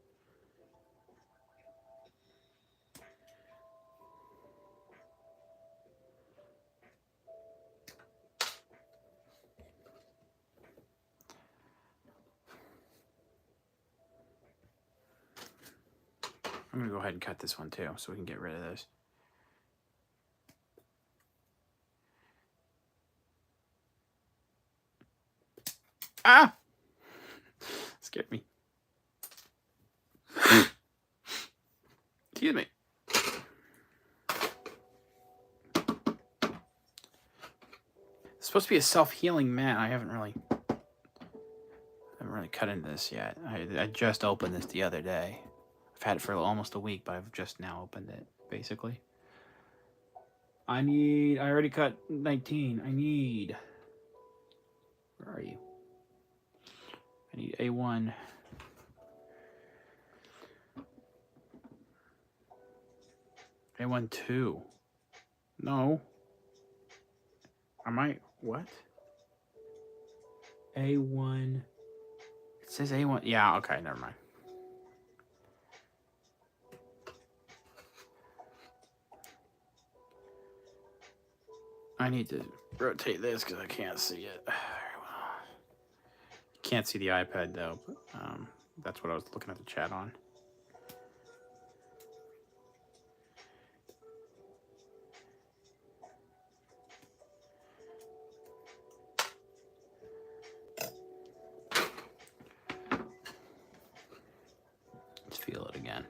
I'm going to go ahead and cut this one too so we can get rid of this. Ah! Scared me. Excuse me. It's supposed to be a self-healing mat. I haven't really cut into this yet. I just opened this the other day. I've had it for almost a week, but I've just now opened it, basically. I already cut 19. Where are you? I need A1. A1 2. No. What? A1. It says A1. Yeah, okay, never mind. I need to rotate this because I can't see it. Can't see the iPad though, but that's what I was looking at the chat on. Let's feel it again.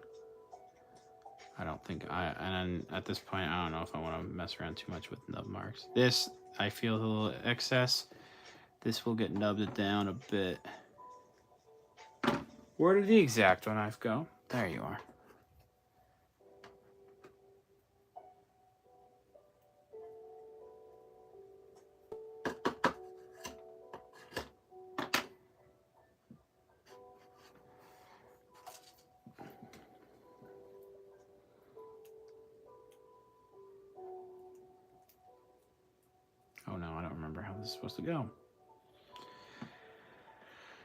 I don't think and at this point, I don't know if I want to mess around too much with nub marks. This, I feel a little excess. This will get nubbed down a bit. Where did the exacto knife go? There you are. Oh no, I don't remember how this is supposed to go.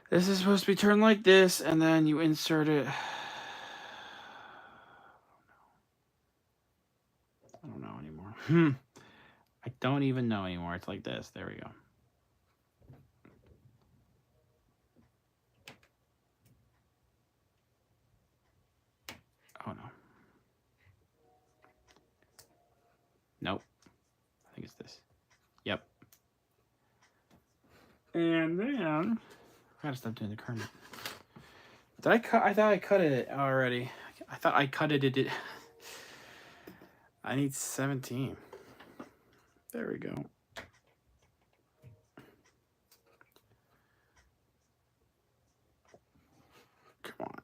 This is supposed to be turned like this, and then you insert it. I don't know anymore. I don't even know anymore. It's like this. There we go. Oh no. Nope. I think it's this. Yep. And then I gotta stop doing the kermit. Did I cut? I thought I cut it already. I thought I cut it. I need 17. There we go. Come on.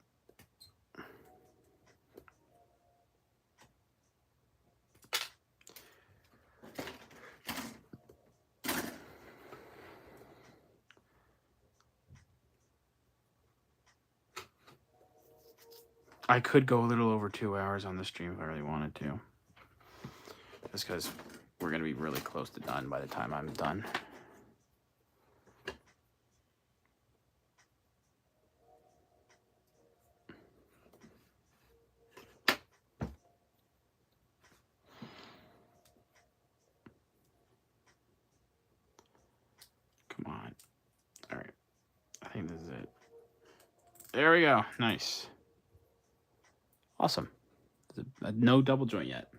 I could go a little over 2 hours on the stream if I really wanted to. Just because we're going to be really close to done by the time I'm done. Come on. All right. I think this is it. There we go. Nice. Awesome. No double joint yet.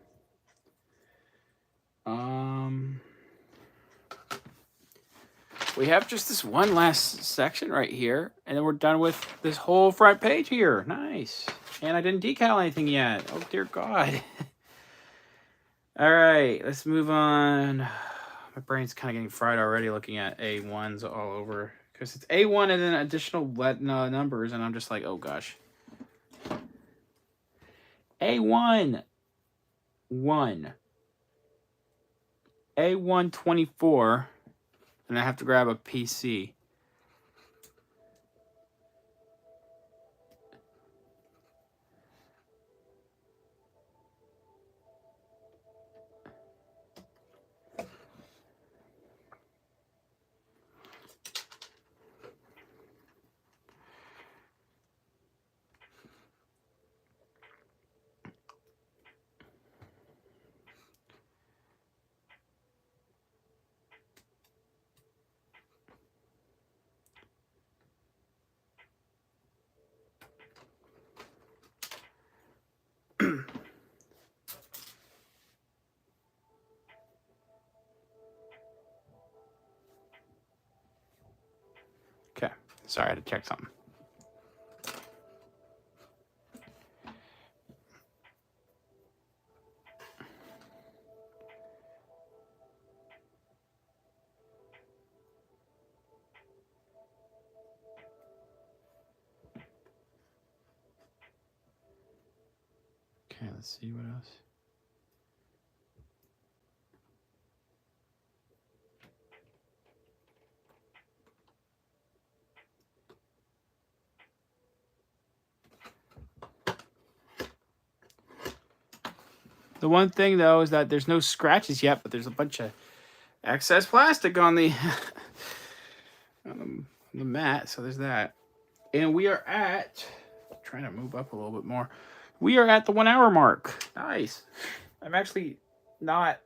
We have just this one last section right here, and then we're done with this whole front page here. Nice. And I didn't decal anything yet. Oh, dear God. All right, let's move on. My brain's kind of getting fried already looking at A1s all over. Because it's A1 and then additional numbers, and I'm just like, oh, gosh. A1. 1. A1 24. And I have to grab a PC. Okay, sorry, I had to check something. Okay, let's see what else. The one thing, though, is that there's no scratches yet, but there's a bunch of excess plastic on the, on the mat, so there's that. And we are at, trying to move up a little bit more, we are at the 1 hour mark. Nice. I'm actually not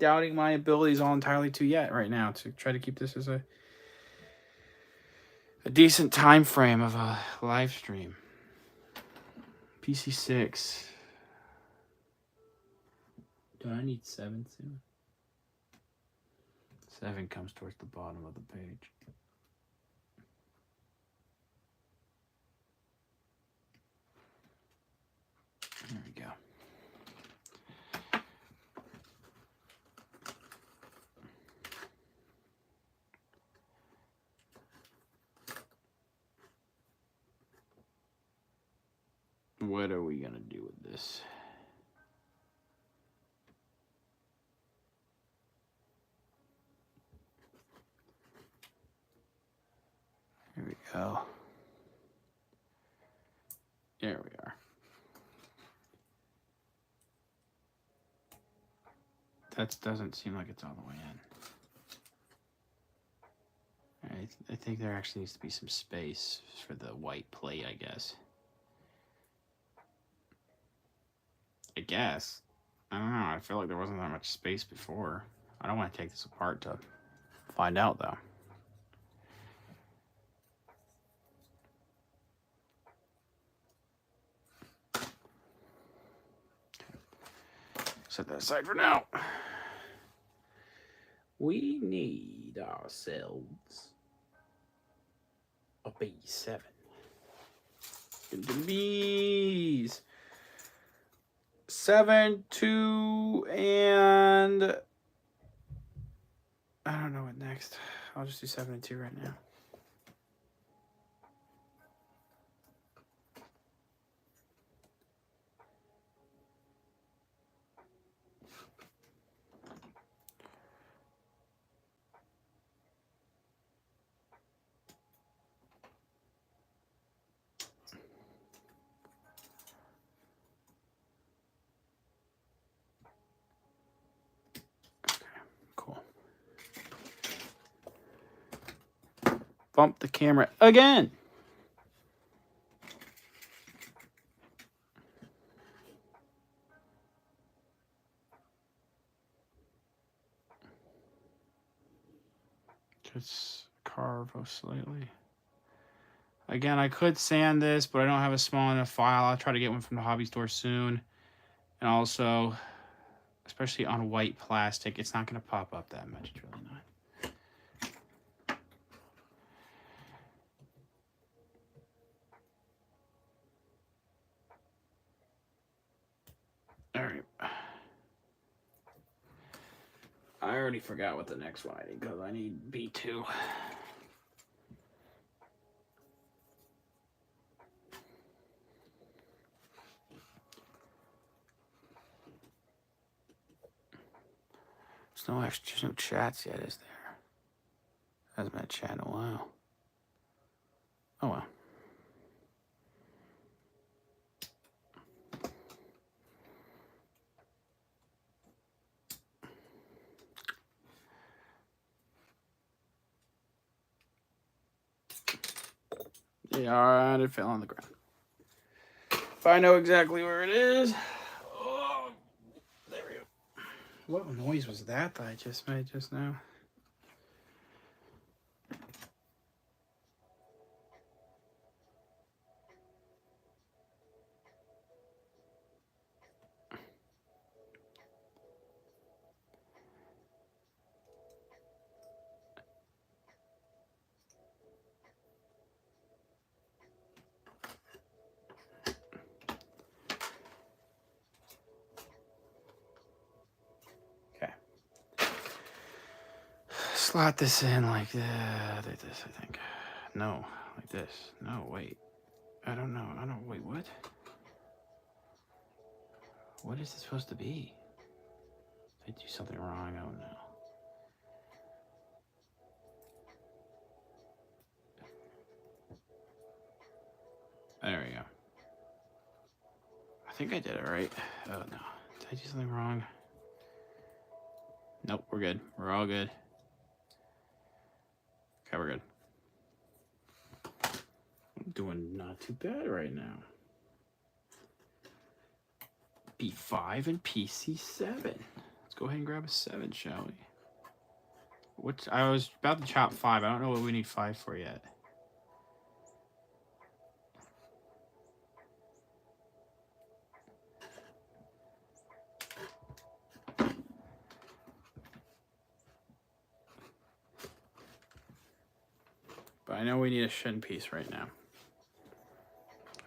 doubting my abilities all entirely to yet right now to try to keep this as a decent time frame of a live stream. PC6. Do I need 7 soon? 7 comes towards the bottom of the page. There we go. What are we gonna do with this? Here we go. There we are. That doesn't seem like it's all the way in. I think there actually needs to be some space for the white plate, I guess. I guess. I don't know. I feel like there wasn't that much space before. I don't want to take this apart to find out, though. Set that aside for now. We need ourselves a B7. Gundam Bs. 7, 2, and I don't know what next. I'll just do 7 and 2 right now. Bump the camera again. Just carve slightly. Again, I could sand this, but I don't have a small enough file. I'll try to get one from the hobby store soon. And also, especially on white plastic, it's not going to pop up that much. It's really not. All right. I already forgot what the next one I need because I need B2. There's no chats yet, is there? Hasn't been a chat in a while. Oh well. Yeah, it fell on the ground. If I know exactly where it is. Oh, there we go. What noise was that I just made just now? Slot this in like that. Like this, I think. No, like this. No, wait. I don't know. Wait, what? What is this supposed to be? Did I do something wrong? Oh no. There we go. I think I did it right. Oh no. Did I do something wrong? Nope, we're good. We're all good. Okay, we're good. I'm doing not too bad right now. P5 and PC7. That's Let's go ahead and grab a 7, shall we? Which I was about to chop 5. I don't know what we need 5 for yet. But I know we need a shin piece right now.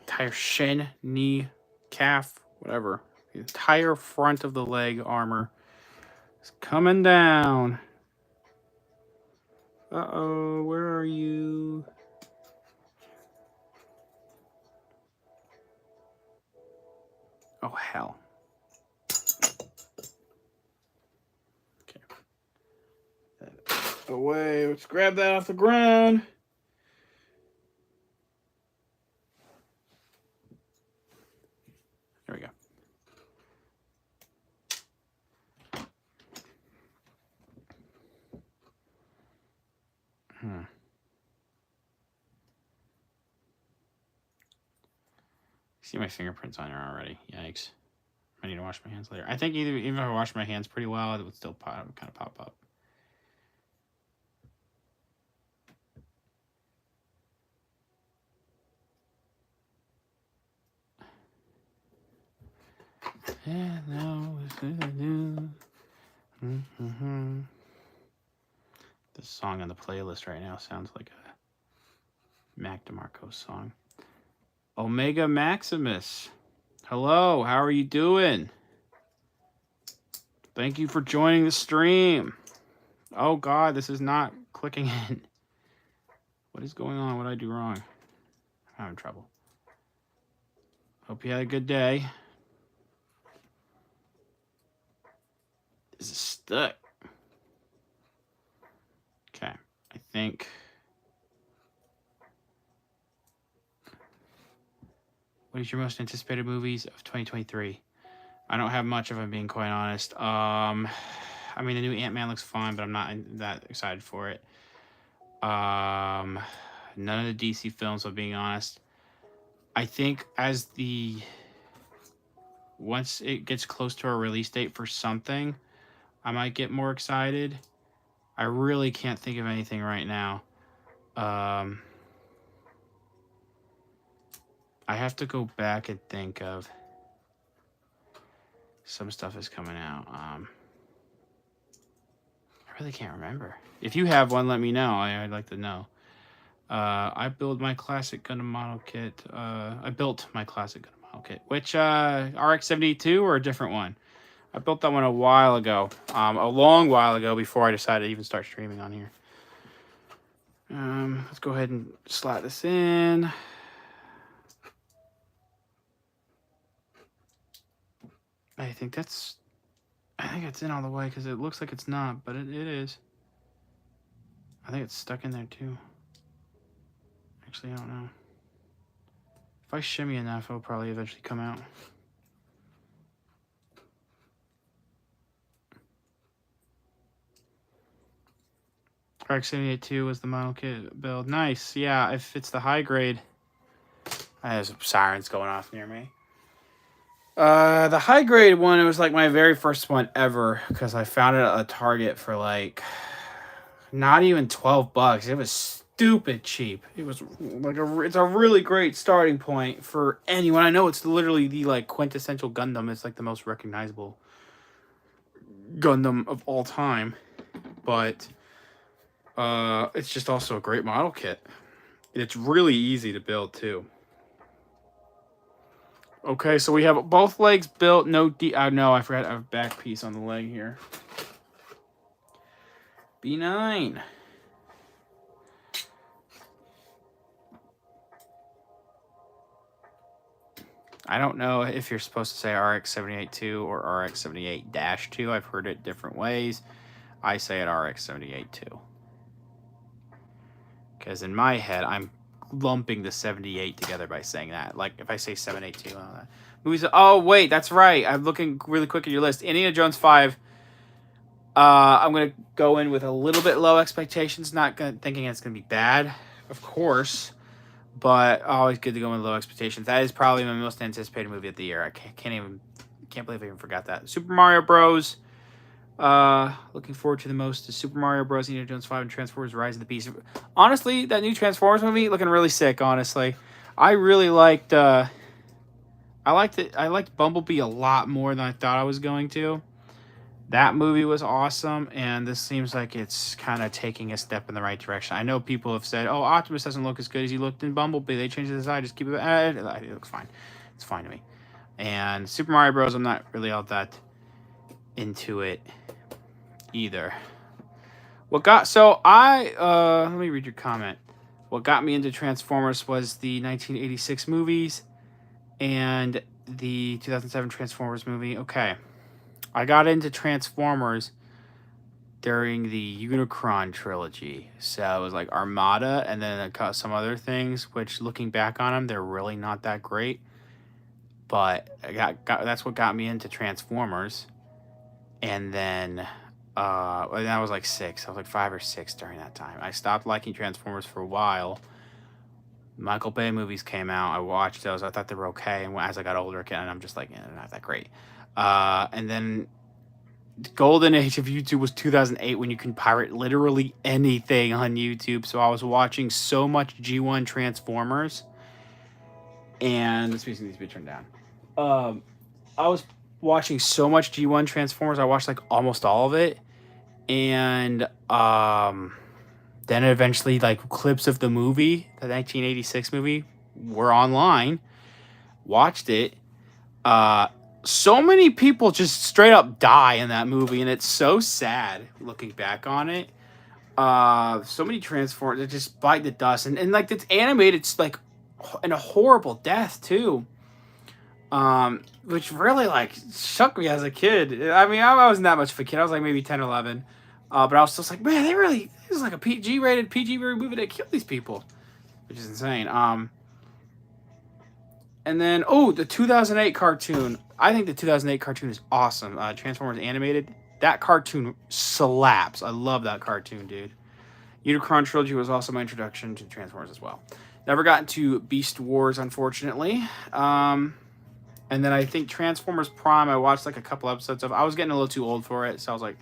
Entire shin, knee, calf, whatever. The entire front of the leg armor is coming down. Uh-oh, where are you? Oh, hell. Okay. Away. Let's grab that off the ground. There we go. See my fingerprints on her already. Yikes. I need to wash my hands later. I think even if I wash my hands pretty well, it would still kind of pop up. Yeah, no, This song on the playlist right now sounds like a Mac DeMarco song. Omega Maximus. Hello, how are you doing? Thank you for joining the stream. Oh God, this is not clicking in. What is going on? What did I do wrong? I'm having trouble. Hope you had a good day. This is stuck. Okay, I think. What is your most anticipated movies of 2023? I don't have much, if I'm being quite honest. I mean, the new Ant-Man looks fun, but I'm not that excited for it. None of the DC films, if I'm being honest. I think once it gets close to a release date for something, I might get more excited. I really can't think of anything right now. I have to go back and think of some stuff is coming out. I really can't remember. If you have one, let me know. I'd like to know. I built my classic Gundam model kit. Which RX-72 or a different one? I built that one a while ago. A long while ago before I decided to even start streaming on here. Let's go ahead and slot this in. I think it's in all the way because it looks like it's not, but it is. I think it's stuck in there too. Actually, I don't know. If I shimmy enough, it'll probably eventually come out. RX-78-2 was the model kit build. Nice. Yeah, if it's the high grade. There's sirens going off near me. The high grade one, it was like my very first one ever because I found it at a Target for like not even $12. It was stupid cheap. It was like it's a really great starting point for anyone. I know it's literally the like quintessential Gundam. It's like the most recognizable Gundam of all time, but it's just also a great model kit. It's really easy to build too. Okay, so we have both legs built. No, no, I forgot I have a back piece on the leg here. B9. I don't know if you're supposed to say RX-78-2 or RX-78-2. I've heard it different ways. I say it RX-78-2. Because in my head, I'm lumping the 78 together by saying that. Like, if I say 782, movies. Oh, wait, that's right. I'm looking really quick at your list. Indiana Jones 5. I'm going to go in with a little bit low expectations. Not thinking it's going to be bad, of course. But always good to go in with low expectations. That is probably my most anticipated movie of the year. I can't believe I even forgot that. Super Mario Bros. Looking forward to the most is Super Mario Bros. Indiana Jones 5 and Transformers Rise of the Beast. Honestly, that new Transformers movie looking really sick, honestly. I really liked I liked Bumblebee a lot more than I thought I was going to. That movie was awesome, and this seems like it's kind of taking a step in the right direction. I know people have said, "Oh, Optimus doesn't look as good as he looked in Bumblebee. They changed the design. Just keep it. It looks fine. It's fine to me." And Super Mario Bros. I'm not really all that into it either. What got so I let me read your comment. What got me into Transformers was the 1986 movies and the 2007 Transformers movie. Okay. I got into Transformers during the Unicron trilogy. So it was like Armada and then some other things, which looking back on them, they're really not that great. But that's what got me into Transformers. And then I was like 6. I was like 5 or 6 during that time. I stopped liking Transformers for a while. Michael Bay movies came out. I watched those. I thought they were okay. And as I got older again, I'm just like, they're not that great. And then the golden age of YouTube was 2008 when you can pirate literally anything on YouTube. So I was watching so much G1 Transformers. And this music needs to be turned down. I was watching so much G1 Transformers. I watched like almost all of it. And then eventually like clips of the movie, the 1986 movie, were online. Watched it. So many people just straight up die in that movie, and it's so sad looking back on it. So many Transformers that just bite the dust, and like it's animated, it's like in a horrible death too. Which really like shook me as a kid. I mean, I wasn't that much of a kid. I was like maybe 10, 11. But I was just like, man, this is like a PG-rated movie that killed these people, which is insane. And then, the 2008 cartoon. I think the 2008 cartoon is awesome. Transformers animated. That cartoon slaps. I love that cartoon, dude. Unicron Trilogy was also my introduction to Transformers as well. Never got into Beast Wars, unfortunately. And then I think Transformers Prime, I watched like a couple episodes of. I was getting a little too old for it, so I was like,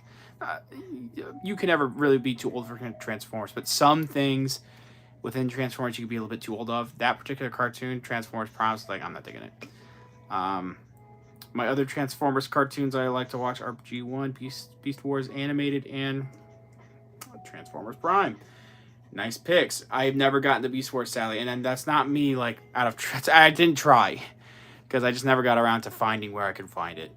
you can never really be too old for Transformers. But some things within Transformers you can be a little bit too old of. That particular cartoon, Transformers Prime, was like, I'm not digging it. My other Transformers cartoons I like to watch are G1, Beast Wars Animated, and Transformers Prime. Nice picks. I've never gotten to Beast Wars, sadly. And then that's not me, like, out of... I didn't try. Because I just never got around to finding where I could find it.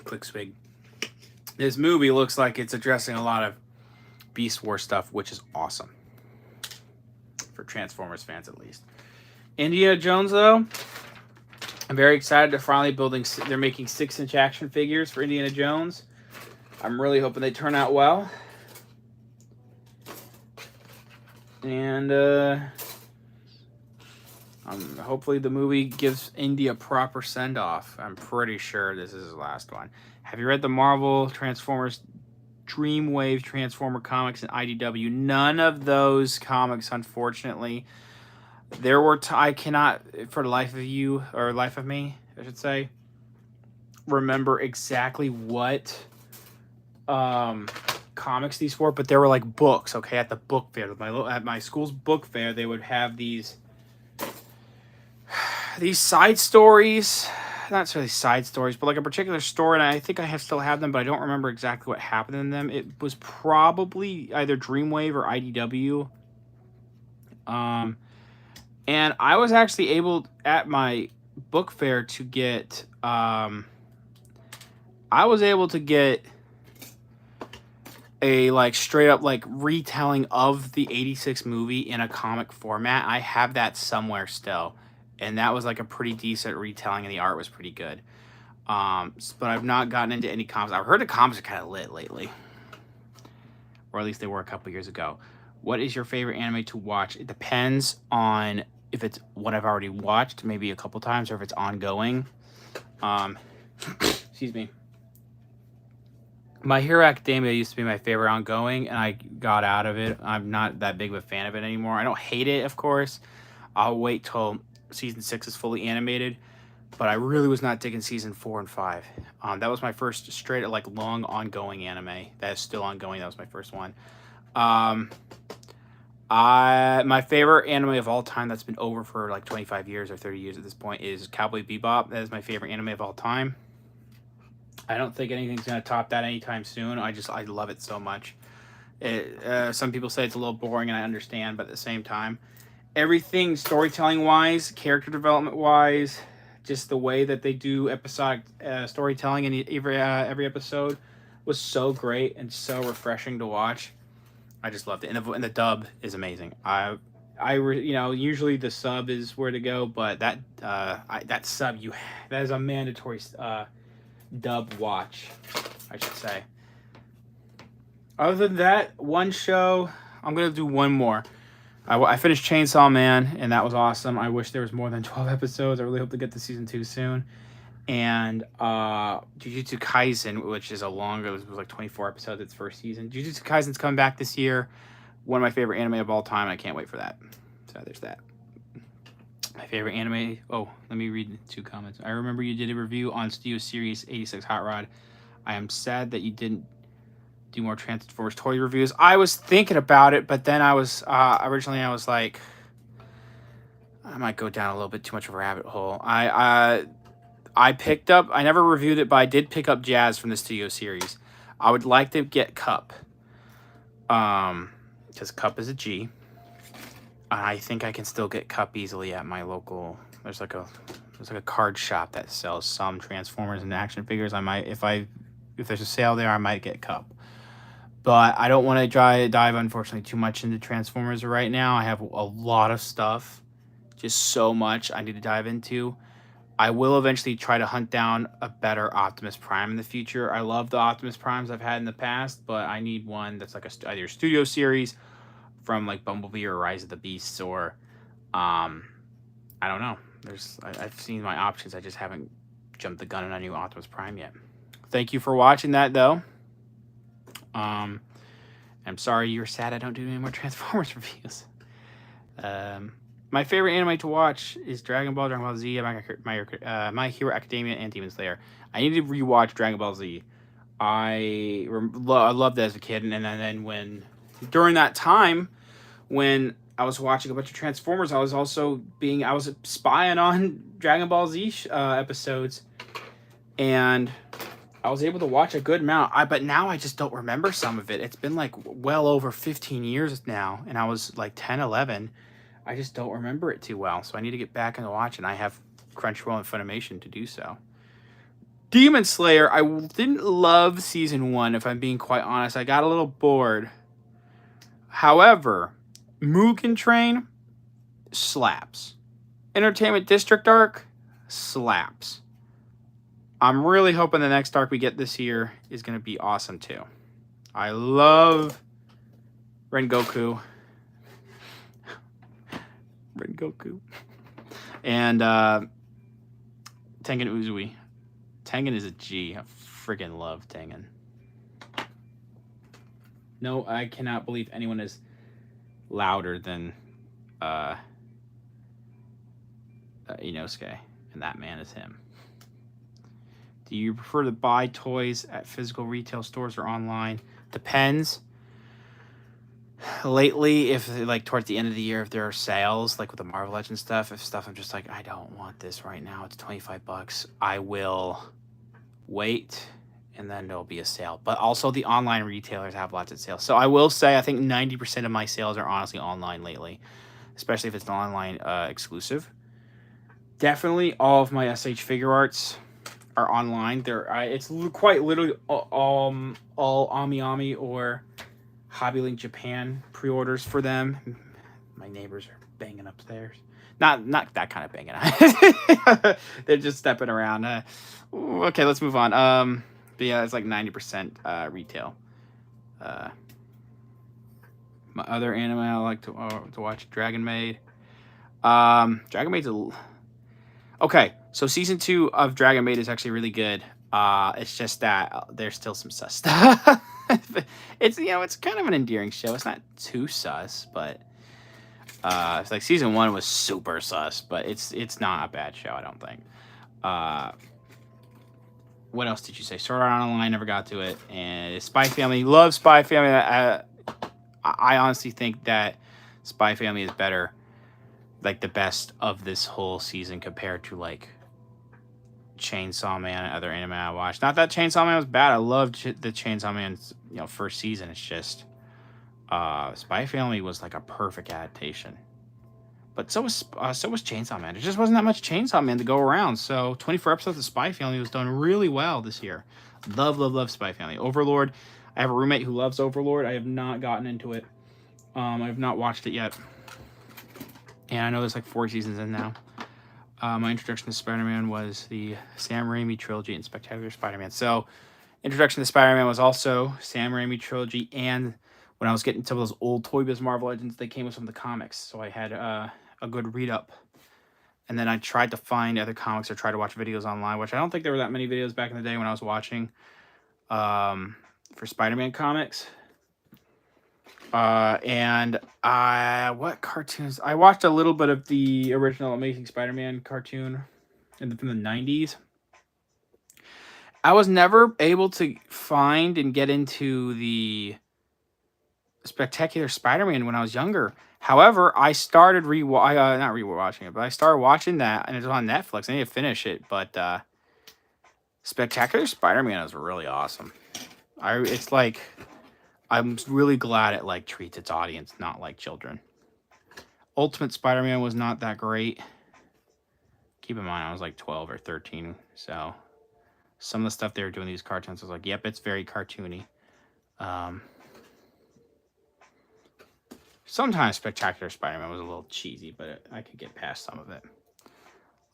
Quick swig. This movie looks like it's addressing a lot of Beast Wars stuff, which is awesome. For Transformers fans, at least. Indiana Jones, though. I'm very excited. They're making 6-inch action figures for Indiana Jones. I'm really hoping they turn out well. And, hopefully the movie gives Indy a proper send-off. I'm pretty sure this is his last one. Have you read the Marvel Transformers Dreamwave Transformer comics and IDW? None of those comics, unfortunately. There were I cannot, for the life of you, or life of me, I should say, remember exactly what comics these were, but there were like books, okay, at the book fair. At my school's book fair, they would have these side stories, not necessarily side stories, but like a particular story, and I think I still have them, but I don't remember exactly what happened in them. It was probably either Dreamwave or IDW. And I was actually able at my book fair to get, I was able to get a like straight up like retelling of the 86 movie in a comic format. I have that somewhere still. And that was like a pretty decent retelling, and the art was pretty good. But I've not gotten into any comics. I've heard the comics are kind of lit lately. Or at least they were a couple years ago. What is your favorite anime to watch? It depends on if it's what I've already watched, maybe a couple times, or if it's ongoing. Excuse me. My Hero Academia used to be my favorite ongoing, and I got out of it. I'm not that big of a fan of it anymore. I don't hate it, of course. I'll wait till Season 6 is fully animated. but I really was not digging season 4 and 5. That was my first straight like long ongoing anime that is still ongoing. That was my first one. My favorite anime of all time that's been over for like 25 years or 30 years at this point is Cowboy Bebop. That is my favorite anime of all time. I don't think anything's gonna top that anytime soon. I love it so much. Some people say it's a little boring, and I understand, but at the same time, everything storytelling wise, character development wise, just the way that they do episodic storytelling in every episode was so great and so refreshing to watch. I just loved it, and the dub is amazing. Usually the sub is where to go, but that that is a mandatory dub watch, I should say. Other than that, one show, I'm gonna do one more. I finished Chainsaw Man, and that was awesome. I wish there was more than 12 episodes. I really hope to get to season 2 soon. And Jujutsu Kaisen, which is it was like 24 episodes, its first season. Jujutsu Kaisen's coming back this year. One of my favorite anime of all time. I can't wait for that. So there's that. My favorite anime. Oh, let me read 2 comments. I remember you did a review on Studio Series 86 Hot Rod. I am sad that you didn't do more Transformers toy reviews. I was thinking about it, but then I was originally I was like, I might go down a little bit too much of a rabbit hole. I picked up, I never reviewed it, but I did pick up Jazz from the Studio Series. I would like to get Cup. Because Cup is a G. I think I can still get Cup easily at my local, there's like a card shop that sells some Transformers and action figures. I might, if there's a sale there, I might get Cup. But I don't want to dive, unfortunately, too much into Transformers right now. I have a lot of stuff. Just so much I need to dive into. I will eventually try to hunt down a better Optimus Prime in the future. I love the Optimus Primes I've had in the past, but I need one that's like either a Studio Series from like Bumblebee or Rise of the Beasts, or I don't know. I've seen my options. I just haven't jumped the gun on a new Optimus Prime yet. Thank you for watching that, though. I'm sorry you're sad I don't do any more Transformers reviews. My favorite anime to watch is Dragon Ball Z, My Hero Academia, and Demon Slayer. I need to rewatch Dragon Ball Z. I loved it as a kid, and then during that time when I was watching a bunch of Transformers, I was spying on Dragon Ball Z episodes, and I was able to watch a good amount. But now I just don't remember some of it. It's been like well over 15 years now, and I was like 10, 11. I just don't remember it too well, so I need to get back into watching. I have Crunchyroll and Funimation to do so. Demon Slayer, I didn't love season 1, if I'm being quite honest. I got a little bored. However, Mugen Train slaps. Entertainment District arc slaps. I'm really hoping the next arc we get this year is going to be awesome too. I love Rengoku. And Tengen Uzui. Tengen is a G. I freaking love Tengen. No, I cannot believe anyone is louder than Inosuke, and that man is him. Do you prefer to buy toys at physical retail stores or online? Depends. Lately, if like towards the end of the year, if there are sales, like with the Marvel Legends stuff, I'm just like, I don't want this right now, it's $25, I will wait, and then there'll be a sale. But also the online retailers have lots of sales. So I will say, I think 90% of my sales are honestly online lately, especially if it's an online exclusive. Definitely all of my SH Figure Arts are online. It's quite literally all Ami or Hobbylink Japan pre-orders for them. My neighbors are banging upstairs. Not that kind of banging. They're just stepping around. Okay, let's move on. But yeah, it's like 90% retail. My other anime I like to watch, Dragon Maid. Dragon Maid's okay. So season 2 of Dragon Maid is actually really good. It's just that there's still some sus stuff. It's kind of an endearing show. It's not too sus, but it's like season 1 was super sus, but it's not a bad show, I don't think. What else did you say? Sword Art Online, never got to it. And Spy Family, love Spy Family. I honestly think that Spy Family is better, like the best of this whole season compared to like Chainsaw Man and other anime I watched. Not that Chainsaw Man was bad. I loved the Chainsaw Man's first season. It's just Spy Family was like a perfect adaptation. But so was Chainsaw Man. There just wasn't that much Chainsaw Man to go around. So 24 episodes of Spy Family was done really well this year. Love Spy Family. Overlord. I have a roommate who loves Overlord. I have not gotten into it. I have not watched it yet. And I know there's like 4 seasons in now. My introduction to Spider-Man was the Sam Raimi trilogy and Spectacular Spider-Man. So introduction to Spider-Man was also Sam Raimi trilogy, and when I was getting some of those old Toy Biz Marvel Legends, they came with some of the comics. So I had a good read up. And then I tried to find other comics or try to watch videos online, which I don't think there were that many videos back in the day when I was watching for Spider-Man comics. What cartoons? I watched a little bit of the original Amazing Spider-Man cartoon from the 90s. I was never able to find and get into the Spectacular Spider-Man when I was younger. However, I started not rewatching it, but I started watching that, and it's on Netflix. I need to finish it, but Spectacular Spider-Man is really awesome. It's like, I'm really glad it like treats its audience not like children. Ultimate Spider-Man was not that great. Keep in mind, I was like 12 or 13, so some of the stuff they were doing in these cartoons I was like, yep, it's very cartoony. Sometimes Spectacular Spider-Man was a little cheesy, but I could get past some of it.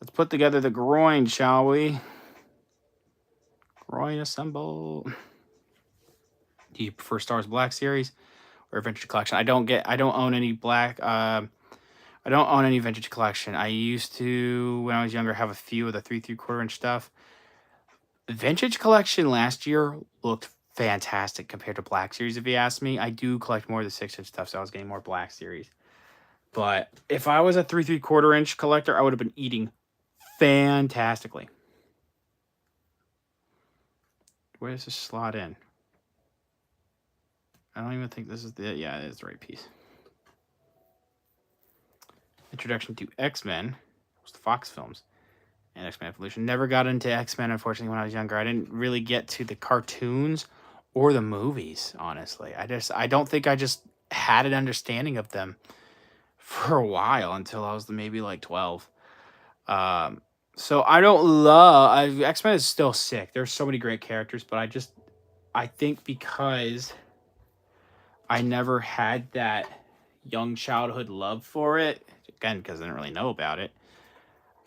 Let's put together the groin, shall we? Groin assemble. Do you prefer Star Wars Black Series or Vintage Collection? I don't own any Black. I don't own any Vintage Collection. I used to, when I was younger, have a few of the 3 3/4 inch stuff. Vintage Collection last year looked fantastic compared to Black Series, if you ask me. I do collect more of the 6 inch stuff, so I was getting more Black Series. But if I was a 3 3/4 inch collector, I would have been eating fantastically. Where does this slot in? I don't even think this is the... Yeah, it is the right piece. Introduction to X-Men was the Fox films and X-Men Evolution. Never got into X-Men, unfortunately, when I was younger. I didn't really get to the cartoons or the movies, honestly. I don't think I just had an understanding of them for a while until I was maybe like 12. So I don't love... X-Men is still sick. There's so many great characters, but I think because I never had that young childhood love for it, again, because I didn't really know about it,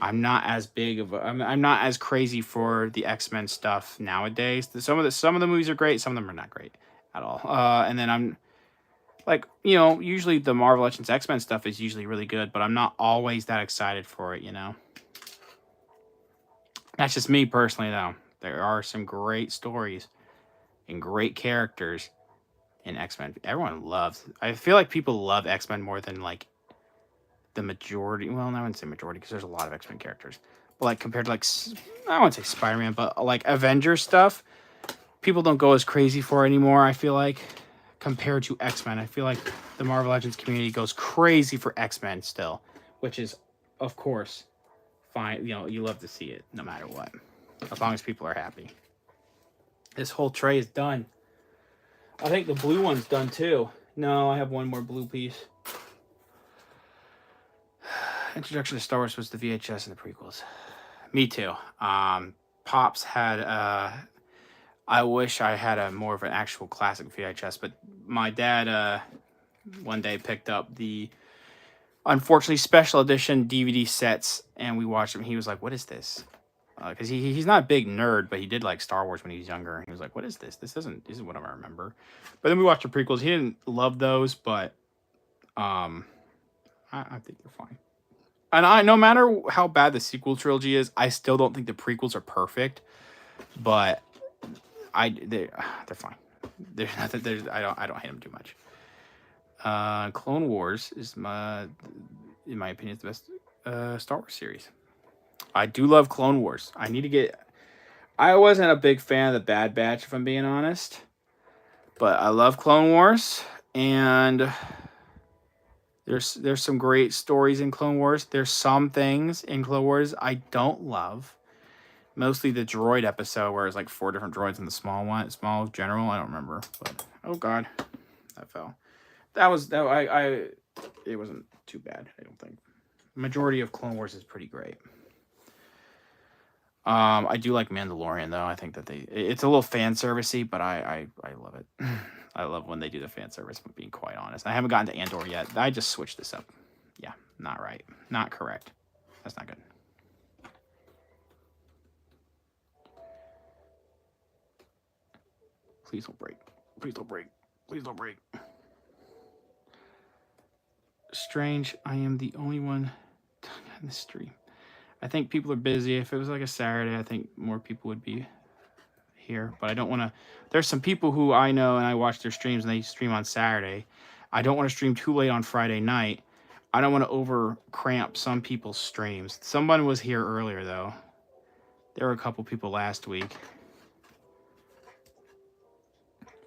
I'm not as big of a... I'm not as crazy for the X-Men stuff nowadays. Some of the movies are great. Some of them are not great at all. And then I'm like, usually the Marvel Legends X-Men stuff is usually really good, but I'm not always that excited for it, That's just me personally, though. There are some great stories and great characters in X-Men. Everyone loves... I feel like people love X-Men more than, like, the majority... Well, I wouldn't say majority, because there's a lot of X-Men characters. But, like, compared to, like... I wouldn't say Spider-Man, but, like, Avengers stuff, people don't go as crazy for anymore, I feel like, compared to X-Men. I feel like the Marvel Legends community goes crazy for X-Men still, which is, of course... fine, you love to see it no matter what, as long as people are happy. This whole tray is done. I think the blue one's done too. No, I have one more blue piece. Introduction to Star Wars was the VHS and the prequels. Me too. Pops had I wish I had a more of an actual classic VHS, but my dad one day picked up the, unfortunately, special edition DVD sets, and we watched them. He was like, "What is this?" Because he's not a big nerd, but he did like Star Wars when he was younger. And he was like, "What is this? This isn't what I remember." But then we watched the prequels. He didn't love those, but I think they're fine. And no matter how bad the sequel trilogy is, I still don't think the prequels are perfect. But they're fine. There's nothing. I don't hate them too much. Clone Wars is in my opinion, the best Star Wars series. I do love Clone Wars. I need to get... I wasn't a big fan of the Bad Batch, if I'm being honest. But I love Clone Wars. And there's some great stories in Clone Wars. There's some things in Clone Wars I don't love. Mostly the droid episode where it's like 4 different droids in the small general. I don't remember. But oh god, that fell. It wasn't too bad, I don't think. The majority of Clone Wars is pretty great. I do like Mandalorian though. I think that it's a little fan servicey, but I love it. I love when they do the fan service, if I'm being quite honest. I haven't gotten to Andor yet. I just switched this up. Yeah, not right. Not correct. That's not good. Please don't break. Please don't break. Please don't break. Strange, I am the only one in the stream. I think people are busy. If it was like a Saturday, I think more people would be here. But I don't want to... There's some people who I know and I watch their streams and they stream on Saturday. I don't want to stream too late on Friday night. I don't want to over cramp some people's streams. Someone was here earlier, though. There were a couple people last week.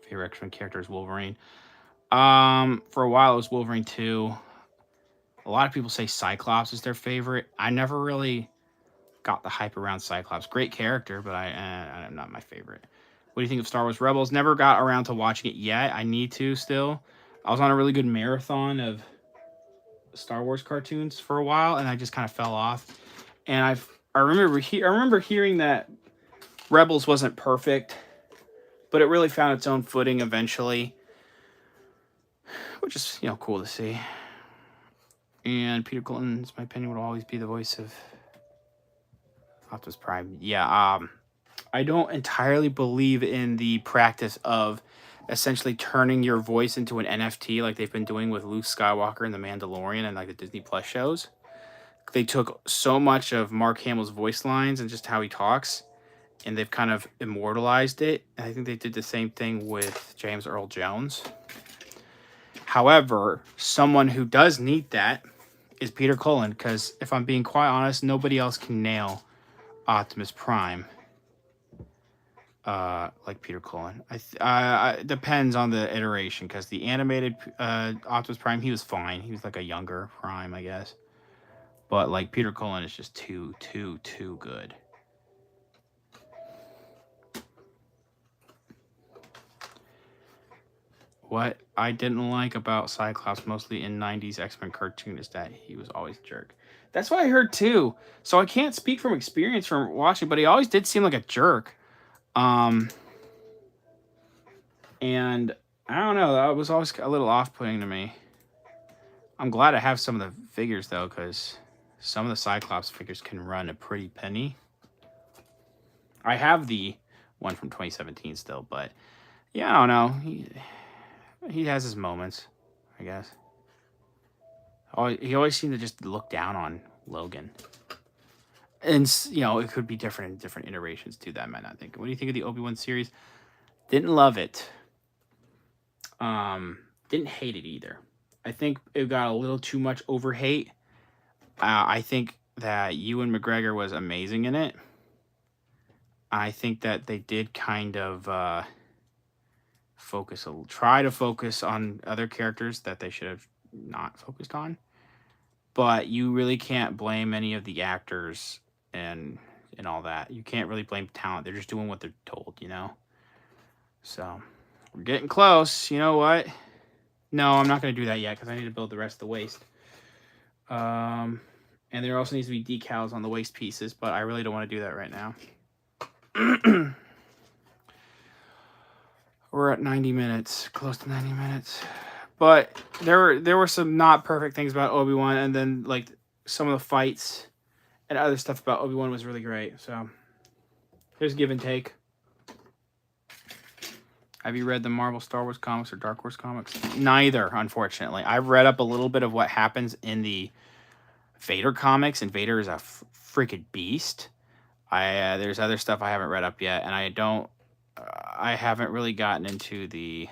Favorite X-Men character is Wolverine. For a while, it was Wolverine 2. A lot of people say Cyclops is their favorite. I never really got the hype around Cyclops. Great character, but I'm not my favorite. What do you think of Star Wars Rebels? Never got around to watching it yet. I need to still. I was on a really good marathon of Star Wars cartoons for a while, and I just kind of fell off. And I remember hearing that Rebels wasn't perfect, but it really found its own footing eventually, which is, you know, cool to see. And Peter Cullen, in my opinion, would always be the voice of Optimus Prime. Yeah, I don't entirely believe in the practice of essentially turning your voice into an NFT like they've been doing with Luke Skywalker and The Mandalorian and like the Disney Plus shows. They took so much of Mark Hamill's voice lines and just how he talks, and they've kind of immortalized it. And I think they did the same thing with James Earl Jones. However, someone who does need that is Peter Cullen, because if I'm being quite honest, nobody else can nail Optimus Prime like Peter Cullen. It depends on the iteration, because the animated Optimus Prime, he was fine. He was like a younger Prime, I guess. But like Peter Cullen is just too good. What I didn't like about Cyclops, mostly in 90s X-Men cartoon, is that he was always a jerk. That's what I heard too. So I can't speak from experience from watching, but he always did seem like a jerk. And I don't know, that was always a little off-putting to me. I'm glad I have some of the figures though, because some of the Cyclops figures can run a pretty penny. I have the one from 2017 still, but yeah, I don't know. He has his moments, I guess. He always seemed to just look down on Logan. And, you know, it could be different in different iterations, too, that I might not think. What do you think of the Obi-Wan series? Didn't love it. Didn't hate it either. I think it got a little too much over-hate. I think that Ewan McGregor was amazing in it. I think that they did kind of... try to focus on other characters that they should have not focused on, but you really can't blame any of the actors and all that. You can't really blame talent. They're just doing what they're told, you know. So we're getting close. You know what? No, I'm not going to do that yet because I need to build the rest of the waist. And there also needs to be decals on the waist pieces, but I really don't want to do that right now. We're at 90 minutes, close to 90 minutes. But there were some not perfect things about Obi-Wan, and then like some of the fights and other stuff about Obi-Wan was really great. So there's give and take. Have you read the Marvel Star Wars comics or Dark Horse comics? Neither, unfortunately. I've read up a little bit of what happens in the Vader comics, and Vader is a freaking beast. There's other stuff I haven't read up yet, and I haven't really gotten into the...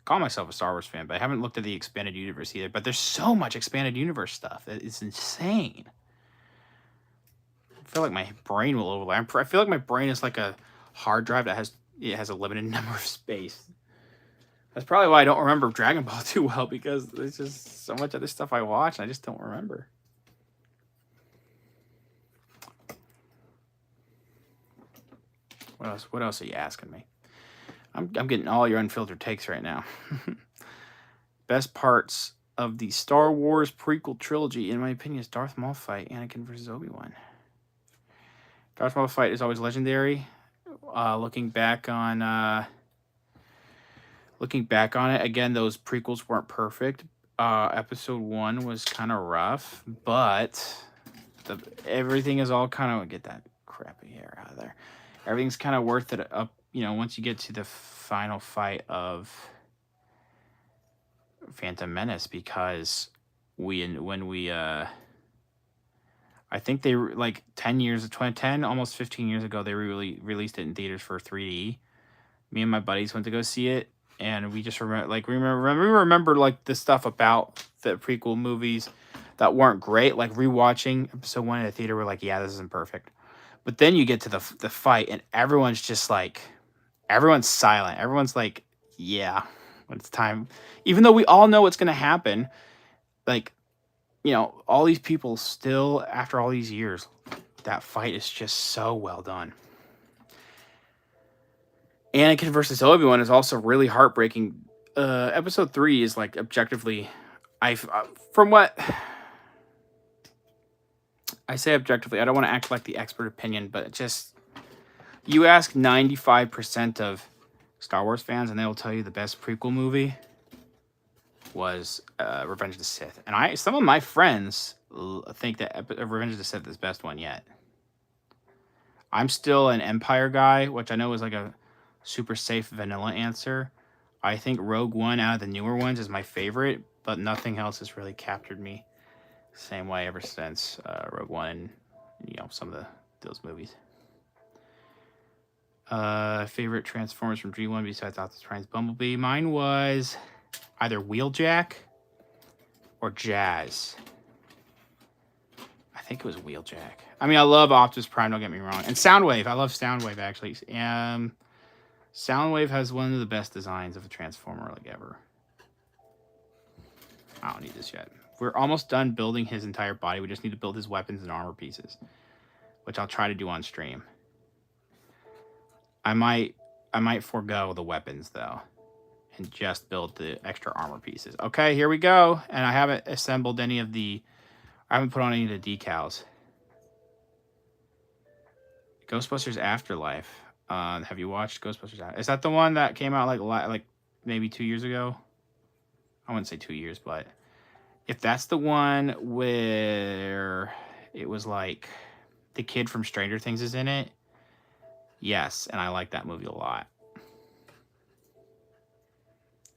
call myself a Star Wars fan, but I haven't looked at the expanded universe either. But there's so much expanded universe stuff. It's insane. feel like my brain will overlap. I feel like my brain is like a hard drive that has a limited number of space. That's probably why I don't remember Dragon Ball too well, because there's just so much other stuff I watch and I just don't remember. What else? What else are you asking me? I'm getting all your unfiltered takes right now. Best parts of the Star Wars prequel trilogy, in my opinion, is Darth Maul fight, Anakin versus Obi-Wan. Darth Maul fight is always legendary. Looking back on it, again, those prequels weren't perfect. Episode 1 was kind of rough, but everything is all kind of, get that crappy hair out of there. Everything's kind of worth it up, you know, once you get to the final fight of Phantom Menace, because I think they like 10, almost 15 years ago, they released it in theaters for 3D. Me and my buddies went to go see it, and we just remember like the stuff about the prequel movies that weren't great. Like rewatching episode 1 in the theater, we're like, yeah, this isn't perfect. But then you get to the fight, and everyone's just like, everyone's silent. Everyone's like, yeah, it's time. Even though we all know what's going to happen, like, you know, all these people still, after all these years, that fight is just so well done. Anakin versus Obi-Wan is also really heartbreaking. Episode 3 is like objectively, from what I say objectively, I don't want to act like the expert opinion, but just, you ask 95% of Star Wars fans, and they will tell you the best prequel movie was Revenge of the Sith. And some of my friends think that Revenge of the Sith is the best one yet. I'm still an Empire guy, which I know is like a super safe vanilla answer. I think Rogue One out of the newer ones is my favorite, but nothing else has really captured me the same way ever since Rogue One and, you know, some of those movies. Favorite Transformers from G1 besides Optimus Prime's Bumblebee? Mine was either Wheeljack or Jazz. I think it was Wheeljack. I mean, I love Optimus Prime, don't get me wrong. And Soundwave. I love Soundwave, actually. Soundwave has one of the best designs of a Transformer, like, ever. I don't need this yet. We're almost done building his entire body. We just need to build his weapons and armor pieces, which I'll try to do on stream. I might forego the weapons, though, and just build the extra armor pieces. Okay, here we go. And I haven't assembled any of the... I haven't put on any of the decals. Ghostbusters Afterlife. Have you watched Ghostbusters Afterlife? Is that the one that came out like maybe 2 years ago? I wouldn't say 2 years, but if that's the one where it was like the kid from Stranger Things is in it, yes, and I like that movie a lot.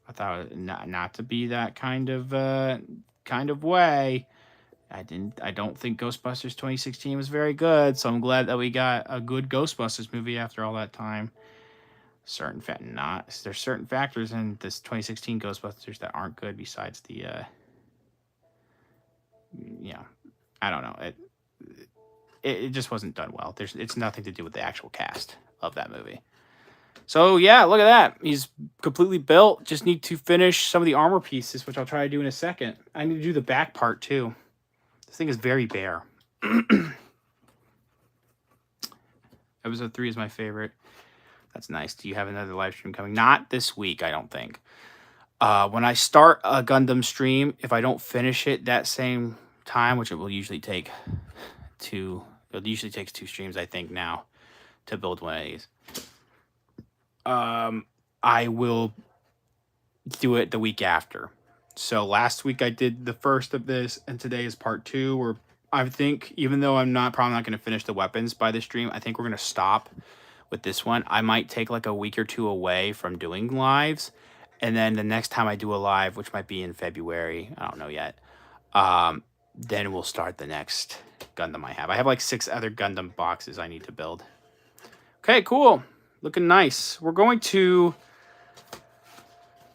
I thought it not to be that kind of way. I don't think Ghostbusters 2016 was very good, so I'm glad that we got a good Ghostbusters movie after all that time. There's certain factors in this 2016 Ghostbusters that aren't good besides the I don't know. It just wasn't done well. It's nothing to do with the actual cast of that movie. So yeah, look at that. He's completely built. Just need to finish some of the armor pieces, which I'll try to do in a second. I need to do the back part too. This thing is very bare. Episode 3 is my favorite. That's nice. Do you have another live stream coming? Not this week, I don't think. When I start a Gundam stream, if I don't finish it that same time, which it will usually take it usually takes 2 streams, I think, now to build one of these. I will do it the week after. So last week I did the first of this, and today is part 2, where I think, even though I'm probably not going to finish the weapons by the stream, I think we're going to stop with this one. I might take like a week or 2 away from doing lives, and then the next time I do a live, which might be in February, I don't know yet, then we'll start the next Gundam I have. I have like 6 other Gundam boxes I need to build. Okay, cool. Looking nice. We're going to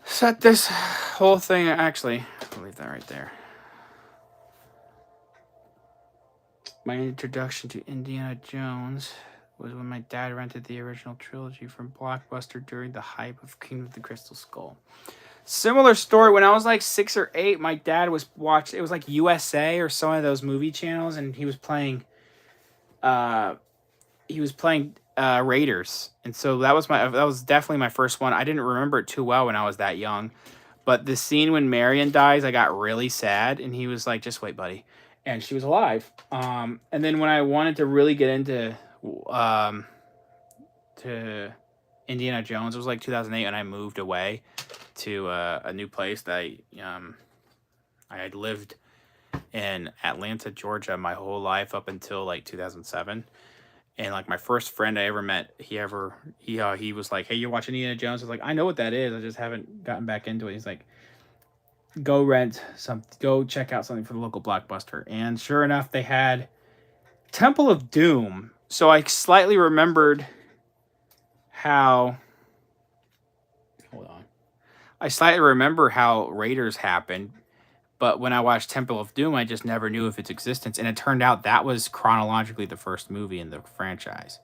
set this whole thing, actually, I'll leave that right there. My introduction to Indiana Jones was when my dad rented the original trilogy from Blockbuster during the hype of Kingdom of the Crystal Skull. Similar story. When I was like 6 or 8, my dad was watching. It was like USA or some of those movie channels, and he was playing. Raiders, and so that was definitely my first one. I didn't remember it too well when I was that young, but the scene when Marion dies, I got really sad, and he was like, "Just wait, buddy," and she was alive. And then when I wanted to really get into to Indiana Jones, it was like 2008, and I moved away to a new place that I had lived in Atlanta, Georgia, my whole life up until like 2007. And like my first friend I ever met, he was like, "Hey, you're watching Indiana Jones?" I was like, "I know what that is. I just haven't gotten back into it." He's like, go check out something for the local Blockbuster." And sure enough, they had Temple of Doom. So I slightly remembered how. Hold on. I slightly remember how Raiders happened, but when I watched Temple of Doom, I just never knew of its existence, and it turned out that was chronologically the first movie in the franchise.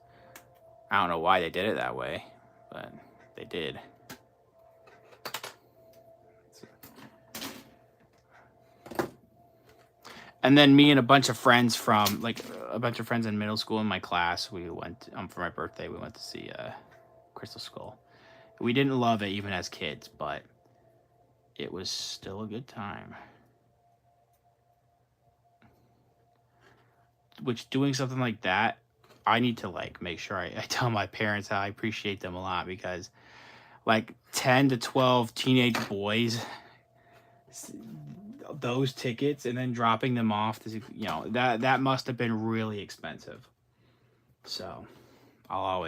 I don't know why they did it that way, but they did. And then me and a bunch of friends in middle school in my class, we went for my birthday. We went to see Crystal Skull. We didn't love it even as kids, but it was still a good time. Which, doing something like that, I need to like make sure I tell my parents how I appreciate them a lot, because like 10 to 12 teenage boys, those tickets, and then dropping them off to, that must have been really expensive. So I'll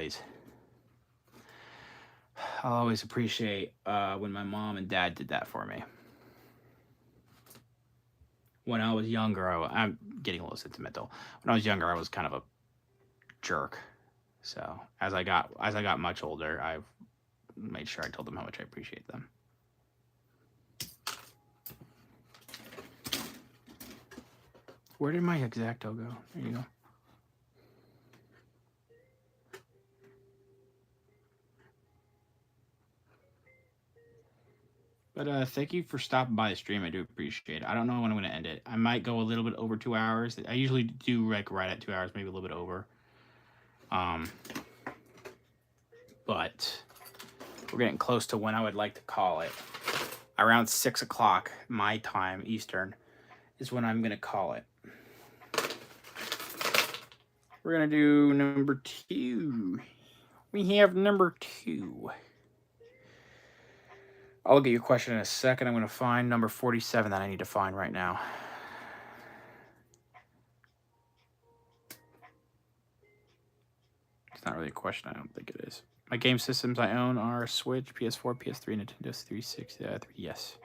always appreciate when my mom and dad did that for me. When I was younger, I'm getting a little sentimental. When I was younger, I was kind of a jerk. So as I got much older, I made sure I told them how much I appreciate them. Where did my Exacto go? There you go. But thank you for stopping by the stream. I do appreciate it. I don't know when I'm going to end it. I might go a little bit over 2 hours. I usually do like right at 2 hours, maybe a little bit over. But we're getting close to when I would like to call it. Around 6 o'clock my time, Eastern, is when I'm going to call it. We're going to do number 2. We have number 2. I'll look at your question in a second. I'm going to find number 47 that I need to find right now. It's not really a question. I don't think it is. My game systems I own are Switch, PS4, PS3, Nintendo 360, 3DS.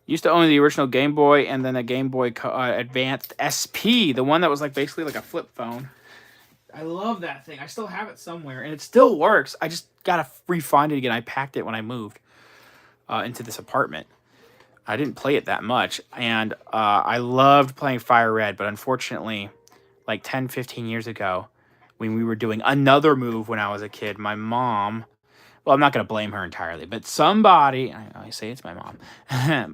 Used to own the original Game Boy and then a Game Boy Advanced SP, the one that was like basically like a flip phone. I love that thing. I still have it somewhere, and it still works. I just gotta re-find it again. I packed it when I moved into this apartment. I didn't play it that much, and I loved playing Fire Red, but unfortunately, like 10, 15 years ago, when we were doing another move when I was a kid, my mom, well, I'm not going to blame her entirely, but somebody, I say it's my mom,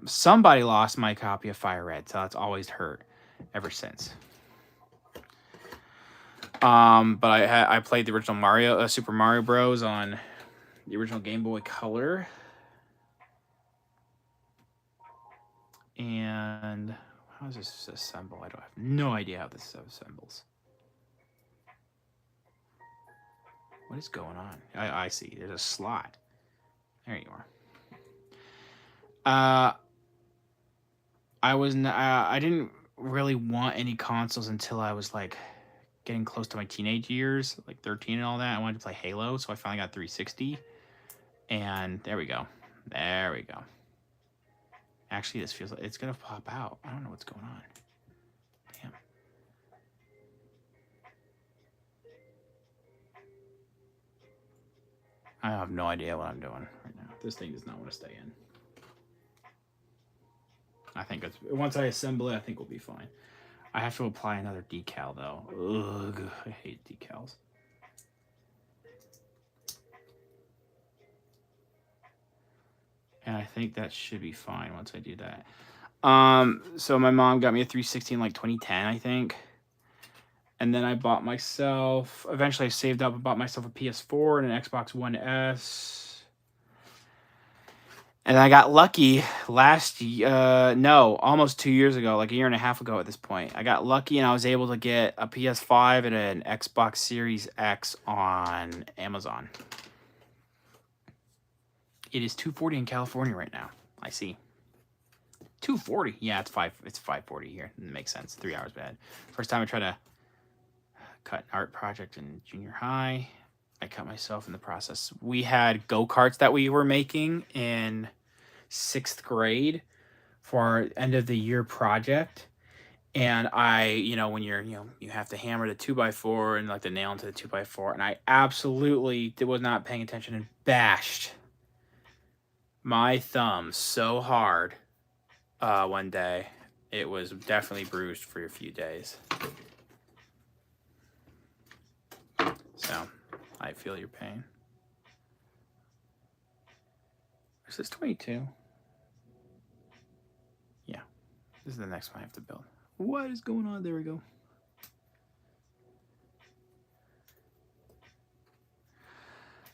somebody lost my copy of Fire Red, so that's always hurt ever since. But I played the original Super Mario Bros. On the original Game Boy Color. And how does this assemble? I have no idea how this assembles. What is going on? I see. There's a slot. There you are. I didn't really want any consoles until I was like getting close to my teenage years, like 13 and all that. I wanted to play Halo, so I finally got 360. And there we go. There we go. Actually, this feels like it's gonna pop out. I don't know what's going on. Damn. I have no idea what I'm doing right now. This thing does not want to stay in. I think once I assemble it, I think we'll be fine. I have to apply another decal, though. Ugh, I hate decals. And I think that should be fine once I do that. So my mom got me a 360 in like 2010, I think. And then I bought myself, eventually I saved up and bought myself a PS4 and an Xbox One S. And I got lucky almost 2 years ago, like a year and a half ago at this point. I got lucky and I was able to get a PS5 and an Xbox Series X on Amazon. It is $240 in California right now. I see. $240. Yeah, it's $540 here. It makes sense. 3 hours bad. First time I tried to cut an art project in junior high. I cut myself in the process. We had go-karts that we were making in 6th grade for our end of the year project. And when you have to hammer the 2x4 and like the nail into the 2x4. And I absolutely was not paying attention and bashed my thumb so hard one day. It was definitely bruised for a few days. So I feel your pain. Is this 22? Yeah. This is the next one I have to build. What is going on? There we go.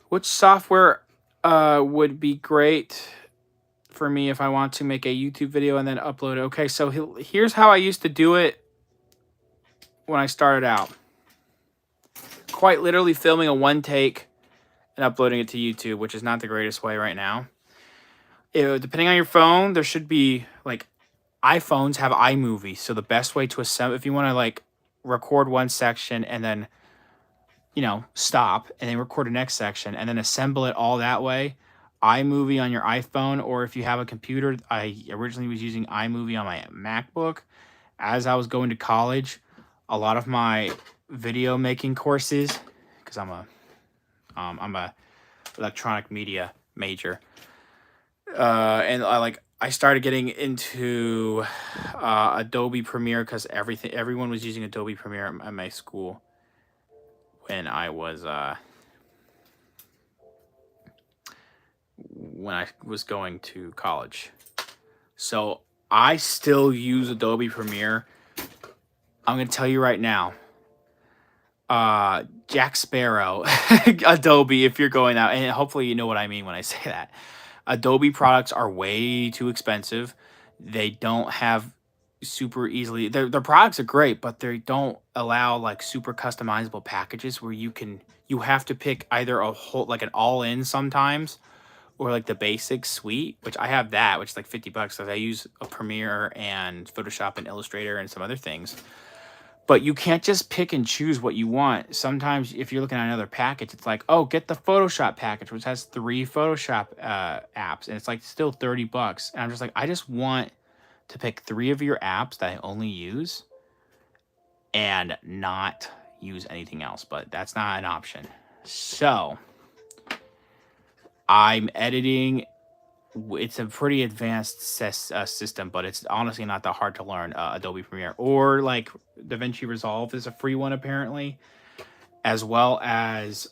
Which software would be great for me if I want to make a YouTube video and then upload it? Okay, so here's how I used to do it when I started out. Quite literally filming a one take and uploading it to YouTube, which is not the greatest way right now. Depending on your phone, there should be, like, iPhones have iMovie. So the best way to assemble, if you want to, like, record one section and then, stop and then record the next section and then assemble it all that way, iMovie on your iPhone, or if you have a computer, I originally was using iMovie on my MacBook. As I was going to college, a lot of my video making courses, because I'm a electronic media major, and I started getting into Adobe Premiere because everyone was using Adobe Premiere at my school when I was going to college. So I still use Adobe Premiere. I'm gonna tell you right now, Jack Sparrow, Adobe, if you're going out, and hopefully you know what I mean when I say that. Adobe products are way too expensive. They don't have super easily, their products are great, but they don't allow like super customizable packages where you have to pick either a whole, like an all-in sometimes, or like the basic suite, which I have that, which is like $50 because I use a Premiere and Photoshop and Illustrator and some other things. But you can't just pick and choose what you want. Sometimes if you're looking at another package, it's like, oh, get the Photoshop package, which has 3 Photoshop apps. And it's like still $30. And I'm just like, I just want to pick 3 of your apps that I only use and not use anything else. But that's not an option. So I'm editing. It's a pretty advanced system, but it's honestly not that hard to learn. Adobe Premiere, or like DaVinci Resolve is a free one apparently, as well as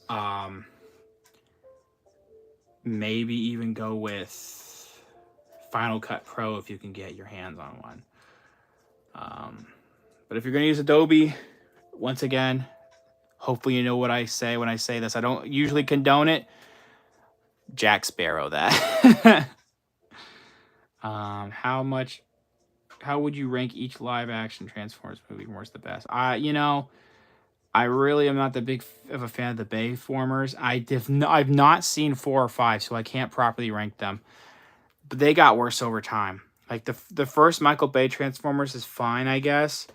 maybe even go with Final Cut Pro if you can get your hands on one. But if you're going to use Adobe, once again, hopefully you know what I say when I say this. I don't usually condone it. Jack Sparrow that. How would you rank each live action Transformers movie? What's the best? I really am not the big of a fan of the Bayformers. I've not seen 4 or 5, so I can't properly rank them. But they got worse over time. Like the first Michael Bay Transformers is fine, I guess.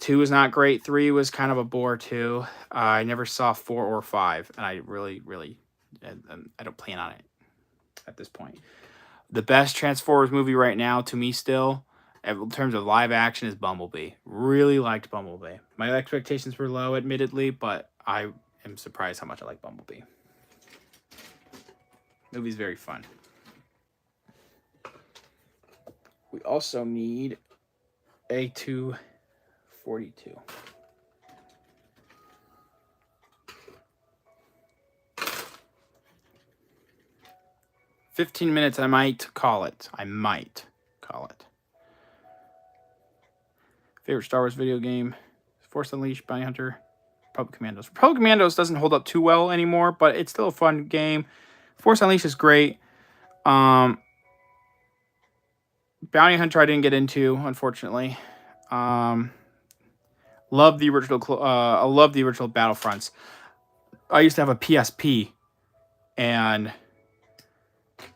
2 is not great. 3 was kind of a bore too. I never saw 4 or 5, and I really, I don't plan on it at this point. The best Transformers movie right now, to me still, in terms of live action, is Bumblebee. Really liked Bumblebee. My expectations were low, admittedly, but I am surprised how much I like Bumblebee. Movie's very fun. We also need a 2 42. "15 minutes, I might call it. I might call it." Favorite Star Wars video game? Force Unleashed, Bounty Hunter, Republic Commandos. Republic Commandos doesn't hold up too well anymore, but it's still a fun game. Force Unleashed is great. Bounty Hunter I didn't get into, unfortunately. Love the original. I love the original Battlefronts. I used to have a PSP, and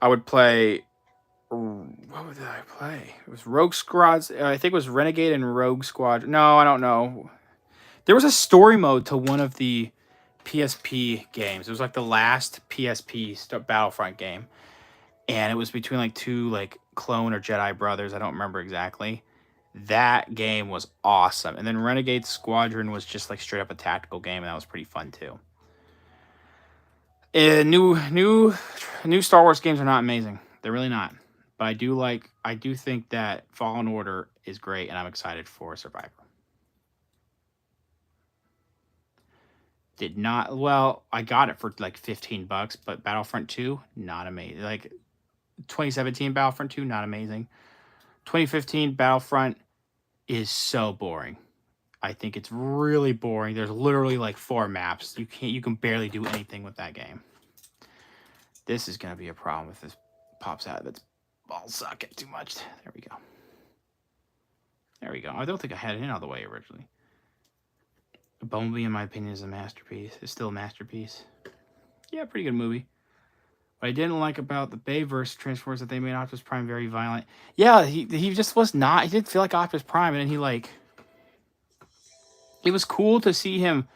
I would play. What did I play? It was Rogue Squad. I think it was Renegade and Rogue Squad. No, I don't know. There was a story mode to one of the PSP games. It was like the last PSP Battlefront game, and it was between like two like clone or Jedi brothers. I don't remember exactly. That game was awesome. And then Renegade Squadron was just like straight up a tactical game, and that was pretty fun too. New Star Wars games are not amazing. They're really not. But I do think that Fallen Order is great, and I'm excited for Survivor. I got it for like $15, but Battlefront 2, not amazing. Like 2017 Battlefront 2, not amazing. 2015 Battlefront is so boring. I think it's really boring. There's literally like 4 maps. You can barely do anything with that game. This is gonna be a problem if this pops out of its ball socket too much. There we go. There we go. I don't think I had it in all the way originally. Bumblebee, in my opinion, is a masterpiece. It's still a masterpiece. Yeah, pretty good movie. What I didn't like about the Bayverse Transformers that they made Optimus Prime very violent. Yeah, he just was not. He didn't feel like Optimus Prime, and then he like. It was cool to see him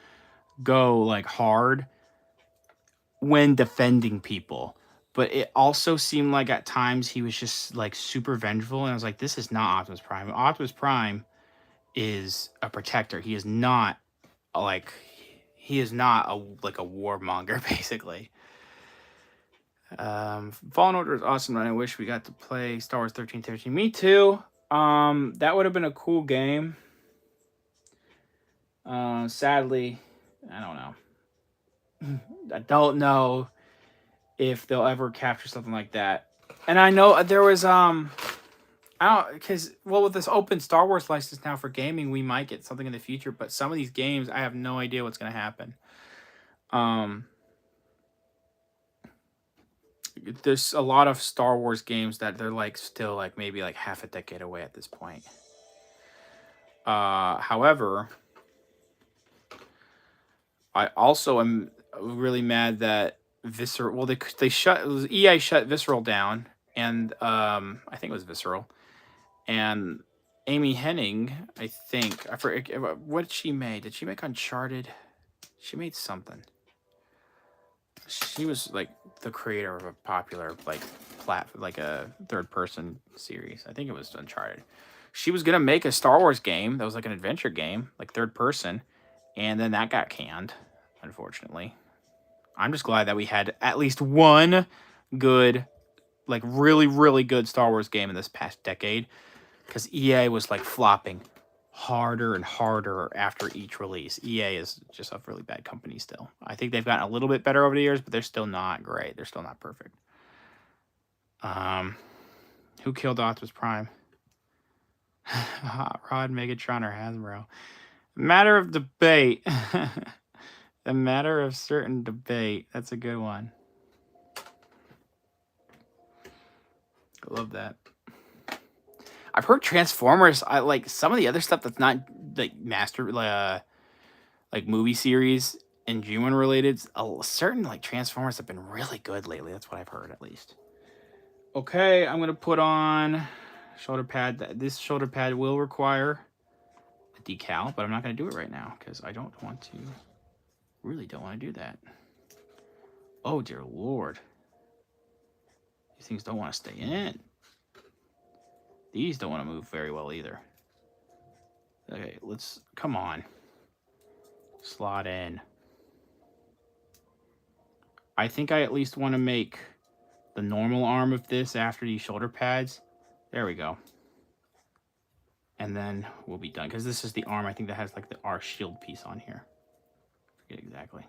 go like hard when defending people, but it also seemed like at times he was just like super vengeful, and I was like, this is not Optimus Prime. Optimus Prime is a protector. He is not a warmonger, basically. Fallen Order is awesome, and I wish we got to play Star Wars 1313. Me too. That would have been a cool game. Sadly, I don't know. I don't know if they'll ever capture something like that. And I know there was with this open Star Wars license now for gaming, we might get something in the future, but some of these games I have no idea what's going to happen. There's a lot of Star Wars games that they're like still like maybe like half a decade away at this point. However, I also am really mad that Visceral. Well, EA shut Visceral down, and I think it was Visceral, and Amy Hennig. I forget what she made. Did she make Uncharted? She made something. She was like the creator of a popular like a third-person series. I think it was Uncharted. She was gonna make a Star Wars game that was like an adventure game, like third person, and then that got canned, unfortunately. I'm just glad that we had at least one good, like really, really good Star Wars game in this past decade, because EA was like flopping harder and harder after each release. EA is just a really bad company still. I think they've gotten a little bit better over the years, but they're still not great. They're still not perfect. Who killed Optimus Prime? Hot Rod, Megatron, or Hasbro? Matter of debate. A matter of certain debate. That's a good one. I love that. I've heard Transformers. I like some of the other stuff that's not like like movie series and G1 related. Certain like Transformers have been really good lately. That's what I've heard, at least. Okay, I'm gonna put on shoulder pad. This shoulder pad will require a decal, but I'm not gonna do it right now because I don't want to. Really don't want to do that. Oh dear Lord. These things don't want to stay in. These don't want to move very well either. Okay, come on. Slot in. I think I at least want to make the normal arm of this after these shoulder pads. There we go. And then we'll be done. Because this is the arm, I think, that has like the R shield piece on here. Forget exactly.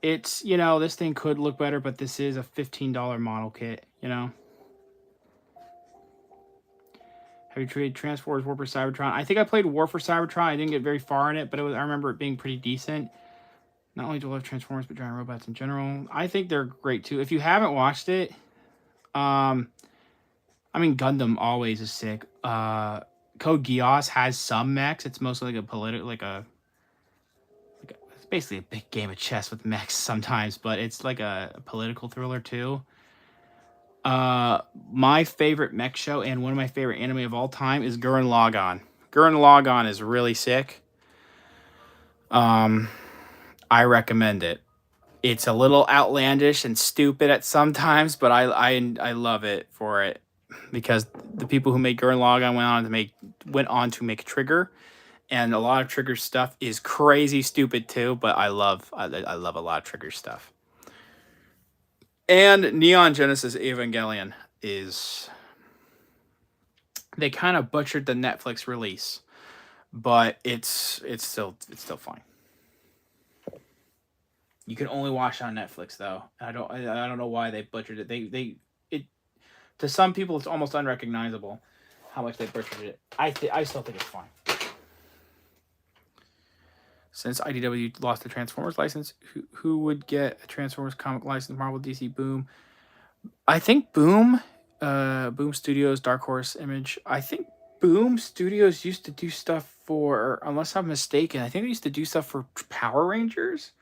It's, you know, this thing could look better, but this is a $15 model kit, you know. Have you traded Transformers, War for Cybertron? I think I played War for Cybertron. I didn't get very far in it, but I remember it being pretty decent. Not only do I love Transformers, but giant robots in general. I think they're great too. If you haven't watched it, I mean, Gundam always is sick. Code Geass has some mechs. It's mostly like a political, it's basically a big game of chess with mechs sometimes, but it's like a political thriller too. My favorite mech show and one of my favorite anime of all time is Gurren Lagann. Gurren Lagann is really sick. I recommend it. It's a little outlandish and stupid at some times, but I love it for it because the people who make Gurren Lagann went on to make Trigger, and a lot of Trigger stuff is crazy stupid too. But I love a lot of Trigger stuff. And Neon Genesis Evangelion is, they kind of butchered the Netflix release, but it's still fine. You can only watch it on Netflix though. I don't know why they butchered it. It to some people it's almost unrecognizable how much they butchered it. I still think it's fine. Since IDW lost the Transformers license, who would get a Transformers comic license? Marvel, DC, Boom. I think Boom, Boom Studios, Dark Horse, Image. I think Boom Studios used to do stuff for, unless I'm mistaken, I think they used to do stuff for Power Rangers.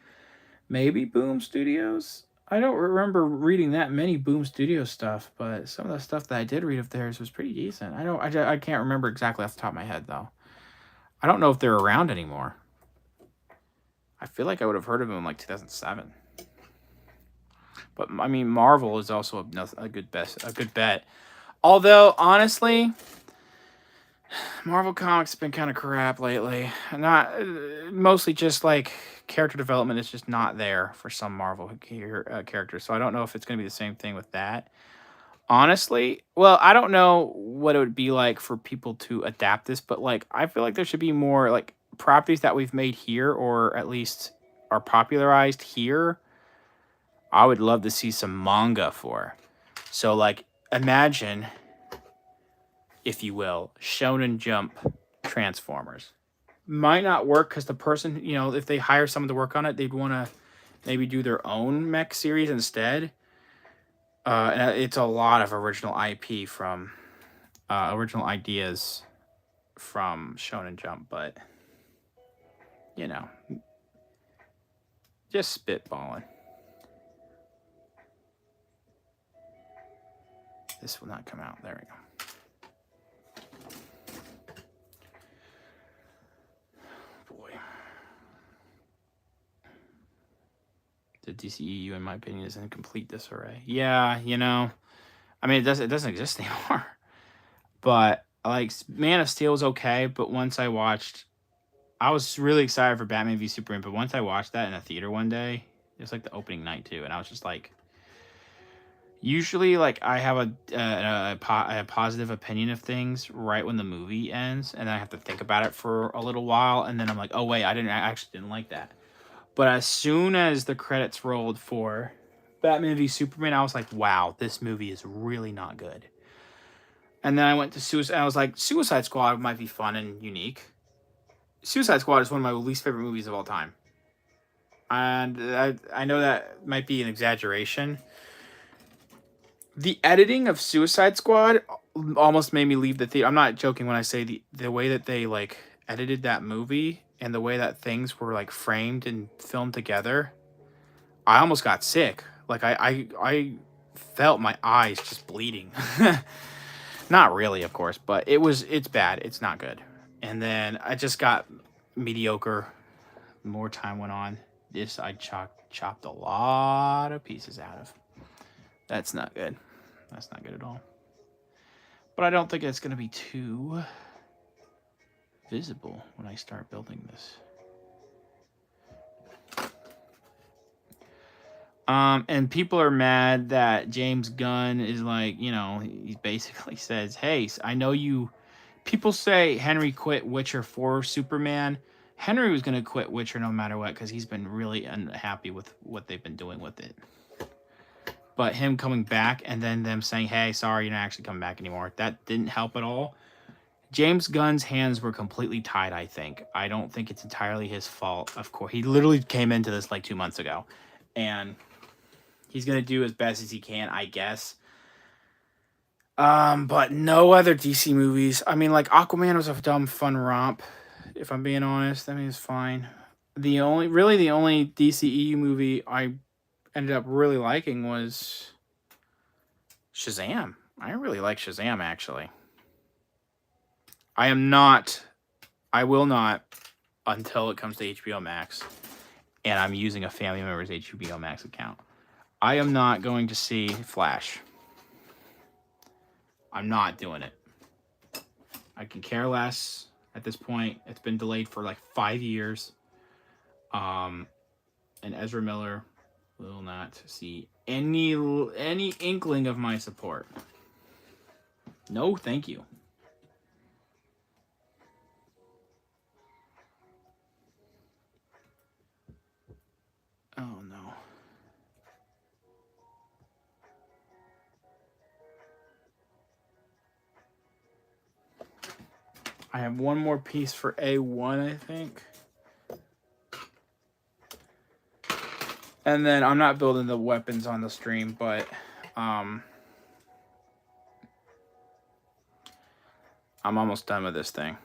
Maybe Boom Studios. I don't remember reading that many Boom Studios stuff, but some of the stuff that I did read of theirs was pretty decent. I can't remember exactly off the top of my head though. I don't know if they're around anymore. I feel like I would have heard of them in like 2007. But I mean, Marvel is also a good bet. Although honestly, Marvel Comics have been kind of crap lately. Not mostly just like character development is just not there for some Marvel characters. So I don't know if it's going to be the same thing with that. Honestly, well, I don't know what it would be like for people to adapt this, but like I feel like there should be more like properties that we've made here, or at least are popularized here. I would love to see some manga for. So like imagine, if you will, Shonen Jump Transformers. Might not work because the person, you know, if they hire someone to work on it, they'd want to maybe do their own mech series instead. And it's a lot of original IP from, original ideas from Shonen Jump, but, you know, just spitballing. This will not come out. There we go. The DCEU, in my opinion, is in complete disarray. Yeah, you know, I mean, it doesn't exist anymore. But like, Man of Steel was okay, but once I watched, I was really excited for Batman v Superman. But once I watched that in a theater one day, it was like the opening night too, and I was just like, usually, like I have a positive opinion of things right when the movie ends, and then I have to think about it for a little while, and then I'm like, oh wait, I actually didn't like that. But as soon as the credits rolled for Batman v Superman, I was like, wow, this movie is really not good. And then I went to Suicide. I was like, Suicide Squad might be fun and unique. Suicide Squad is one of my least favorite movies of all time. And I know that might be an exaggeration. The editing of Suicide Squad almost made me leave the theater. I'm not joking when I say the way that they like edited that movie and the way that things were like framed and filmed together, I almost got sick. Like I felt my eyes just bleeding. Not really, of course, but it's bad. It's not good. And then I just got mediocre. More time went on. This I chopped a lot of pieces out of. That's not good. That's not good at all. But I don't think it's going to be too visible when I start building this. And people are mad that James Gunn is like, you know, he basically says, hey, I know you. People say Henry quit Witcher for Superman. Henry was going to quit Witcher no matter what because he's been really unhappy with what they've been doing with it. But him coming back and then them saying, hey, sorry, you're not actually coming back anymore, that didn't help at all. James Gunn's hands were completely tied, I think. I don't think it's entirely his fault, of course. He literally came into this like 2 months ago. And he's going to do as best as he can, I guess. But no other DC movies. I mean, like, Aquaman was a dumb, fun romp, if I'm being honest. I mean, it's fine. The only DCEU movie I ended up really liking was Shazam. I really like Shazam, actually. I will not, until it comes to HBO Max, and I'm using a family member's HBO Max account. I am not going to see Flash. I'm not doing it. I can care less at this point. It's been delayed for like 5 years. And Ezra Miller will not see any inkling of my support. No, thank you. Oh no. I have one more piece for A1, I think. And then I'm not building the weapons on the stream, but I'm almost done with this thing.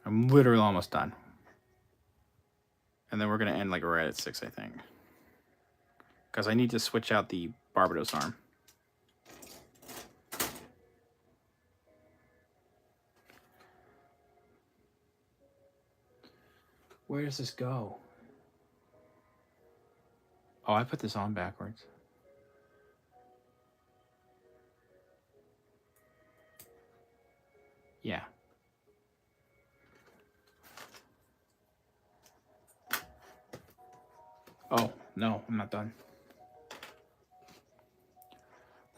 I'm literally almost done. And then we're going to end like right at 6, I think. Because I need to switch out the Barbatos arm. Where does this go? Oh, I put this on backwards. Yeah. Oh, no, I'm not done.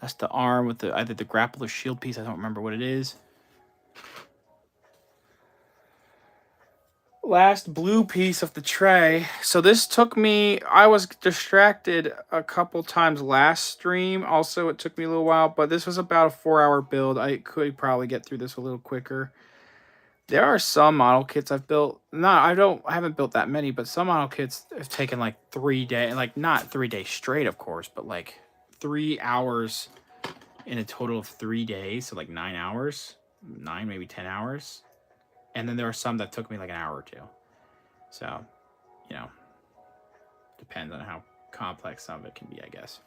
That's the arm with the either the grapple or shield piece. I don't remember what it is. Last blue piece of the tray. So this took me, I was distracted a couple times last stream. Also, it took me a little while, but this was about a 4-hour build. I could probably get through this a little quicker. There are some model kits I've built. I haven't built that many, but some model kits have taken like 3 days, like not 3 days straight, of course, but like 3 hours in a total of 3 days. So like 9 hours, 9, maybe 10 hours. And then there are some that took me like an hour or 2. So, you know, depends on how complex some of it can be, I guess.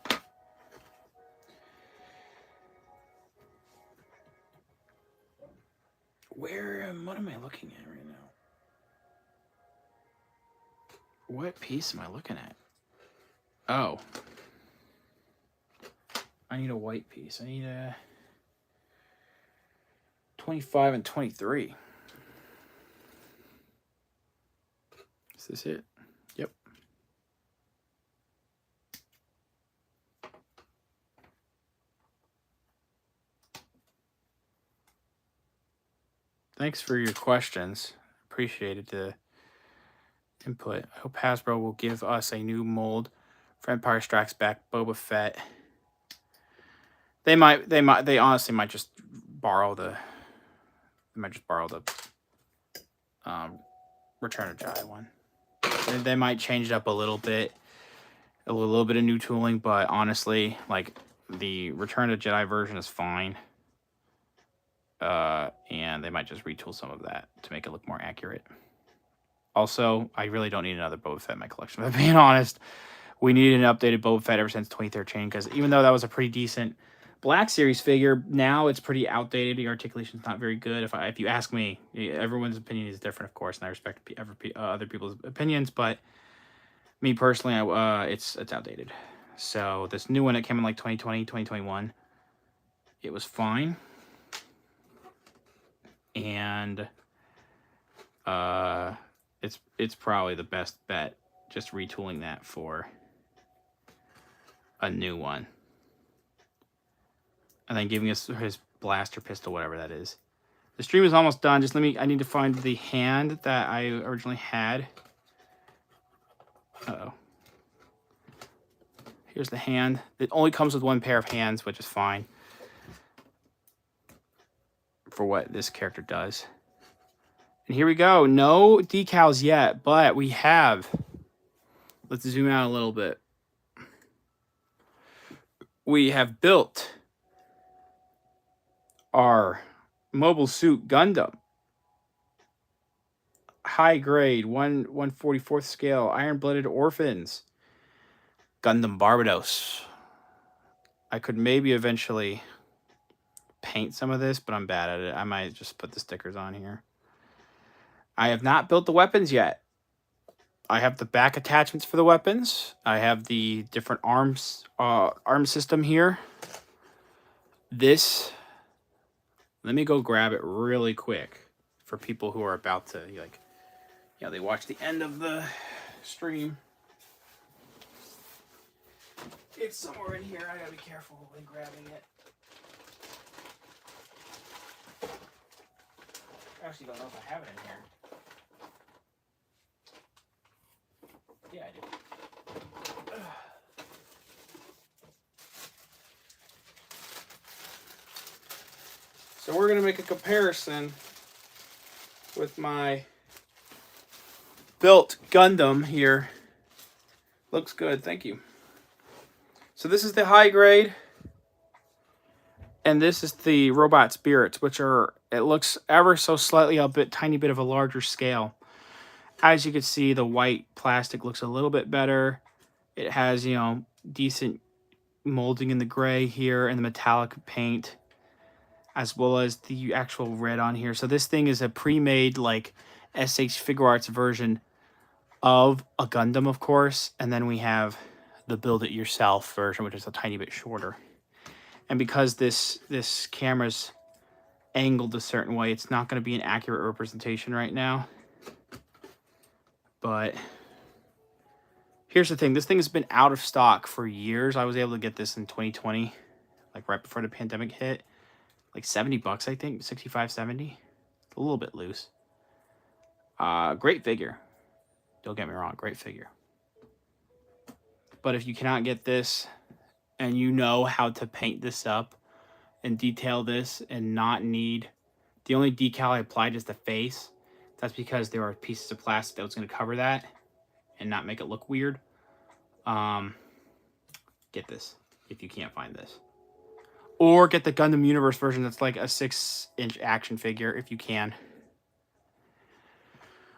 What am I looking at right now? What piece am I looking at? Oh. I need a white piece. I need a 25 and 23. Is this it? Yep. Thanks for your questions. Appreciated the input. I hope Hasbro will give us a new mold for Empire Strikes Back Boba Fett. They honestly might just borrow the Return of Jedi one. They might change it up a little bit of new tooling, but honestly, like the Return of Jedi version is fine. And they might just retool some of that to make it look more accurate. Also, I really don't need another Boba Fett in my collection. If I'm being honest, we needed an updated Boba Fett ever since 2013, because even though that was a pretty decent Black Series figure, now it's pretty outdated. The articulation's not very good. If you ask me, everyone's opinion is different, of course, and I respect other people's opinions, but me personally, it's outdated. So this new one that came in like 2020, 2021, it was fine. And it's probably the best bet, just retooling that for a new one. And then giving us his blaster pistol, whatever that is. The stream is almost done. Just I need to find the hand that I originally had. Uh-oh. Here's the hand. It only comes with one pair of hands, which is fine for what this character does. And here we go. No decals yet, but we have. Let's zoom out a little bit. We have built our Mobile Suit Gundam. High grade, 1/144th scale, iron-blooded orphans. Gundam Barbatos. I could maybe eventually paint some of this, but I'm bad at it. I might just put the stickers on here. I have not built the weapons yet. I have the back attachments for the weapons. I have the different arm system here. This, let me go grab it really quick for people who are about to, like, you know, they watch the end of the stream. It's somewhere in here. I gotta be careful when grabbing it. I actually don't know if I have it in here. Yeah, I do. So we're going to make a comparison with my built Gundam here. Looks good, thank you. So this is the high grade. And this is the robot spirits, which are, it looks ever so slightly tiny bit of a larger scale. As you can see, the white plastic looks a little bit better. It has, you know, decent molding in the gray here and the metallic paint, as well as the actual red on here. So this thing is a pre-made, like, SH Figure Arts version of a Gundam, of course. And then we have the build-it-yourself version, which is a tiny bit shorter. And because this camera's angled a certain way, it's not going to be an accurate representation right now. But here's the thing. This thing has been out of stock for years. I was able to get this in 2020, like right before the pandemic hit. Like 70 bucks, I think. 65, 70. It's a little bit loose. Great figure. Don't get me wrong. Great figure. But if you cannot get this and you know how to paint this up and detail this and not need... The only decal I applied is the face. That's because there are pieces of plastic that was going to cover that and not make it look weird. Get this if you can't find this. Or get the Gundam Universe version that's like a 6-inch action figure if you can.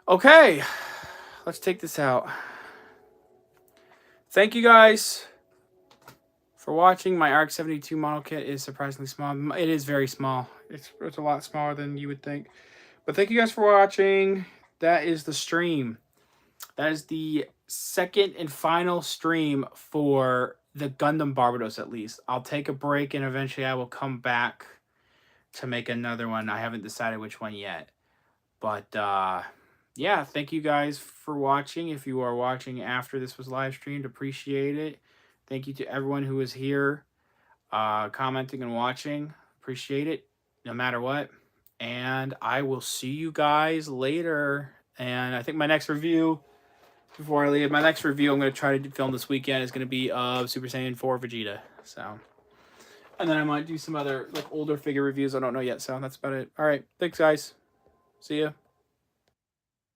Okay, let's take this out. Thank you guys for watching. My ARC-72 model kit is surprisingly small. It is very small. It's a lot smaller than you would think. But thank you guys for watching. That is the stream. That is the second and final stream for the Gundam Barbatos, at least. I'll take a break and eventually I will come back to make another one. I haven't decided which one yet. But yeah, thank you guys for watching. If you are watching after this was live streamed, appreciate it. Thank you to everyone who is here commenting and watching. Appreciate it no matter what. And I will see you guys later. And I think my next review, before I leave, my next review I'm going to try to film this weekend is going to be of Super Saiyan 4 Vegeta. So, and then I might do some other like older figure reviews. I don't know yet. So that's about it. All right. Thanks, guys. See ya.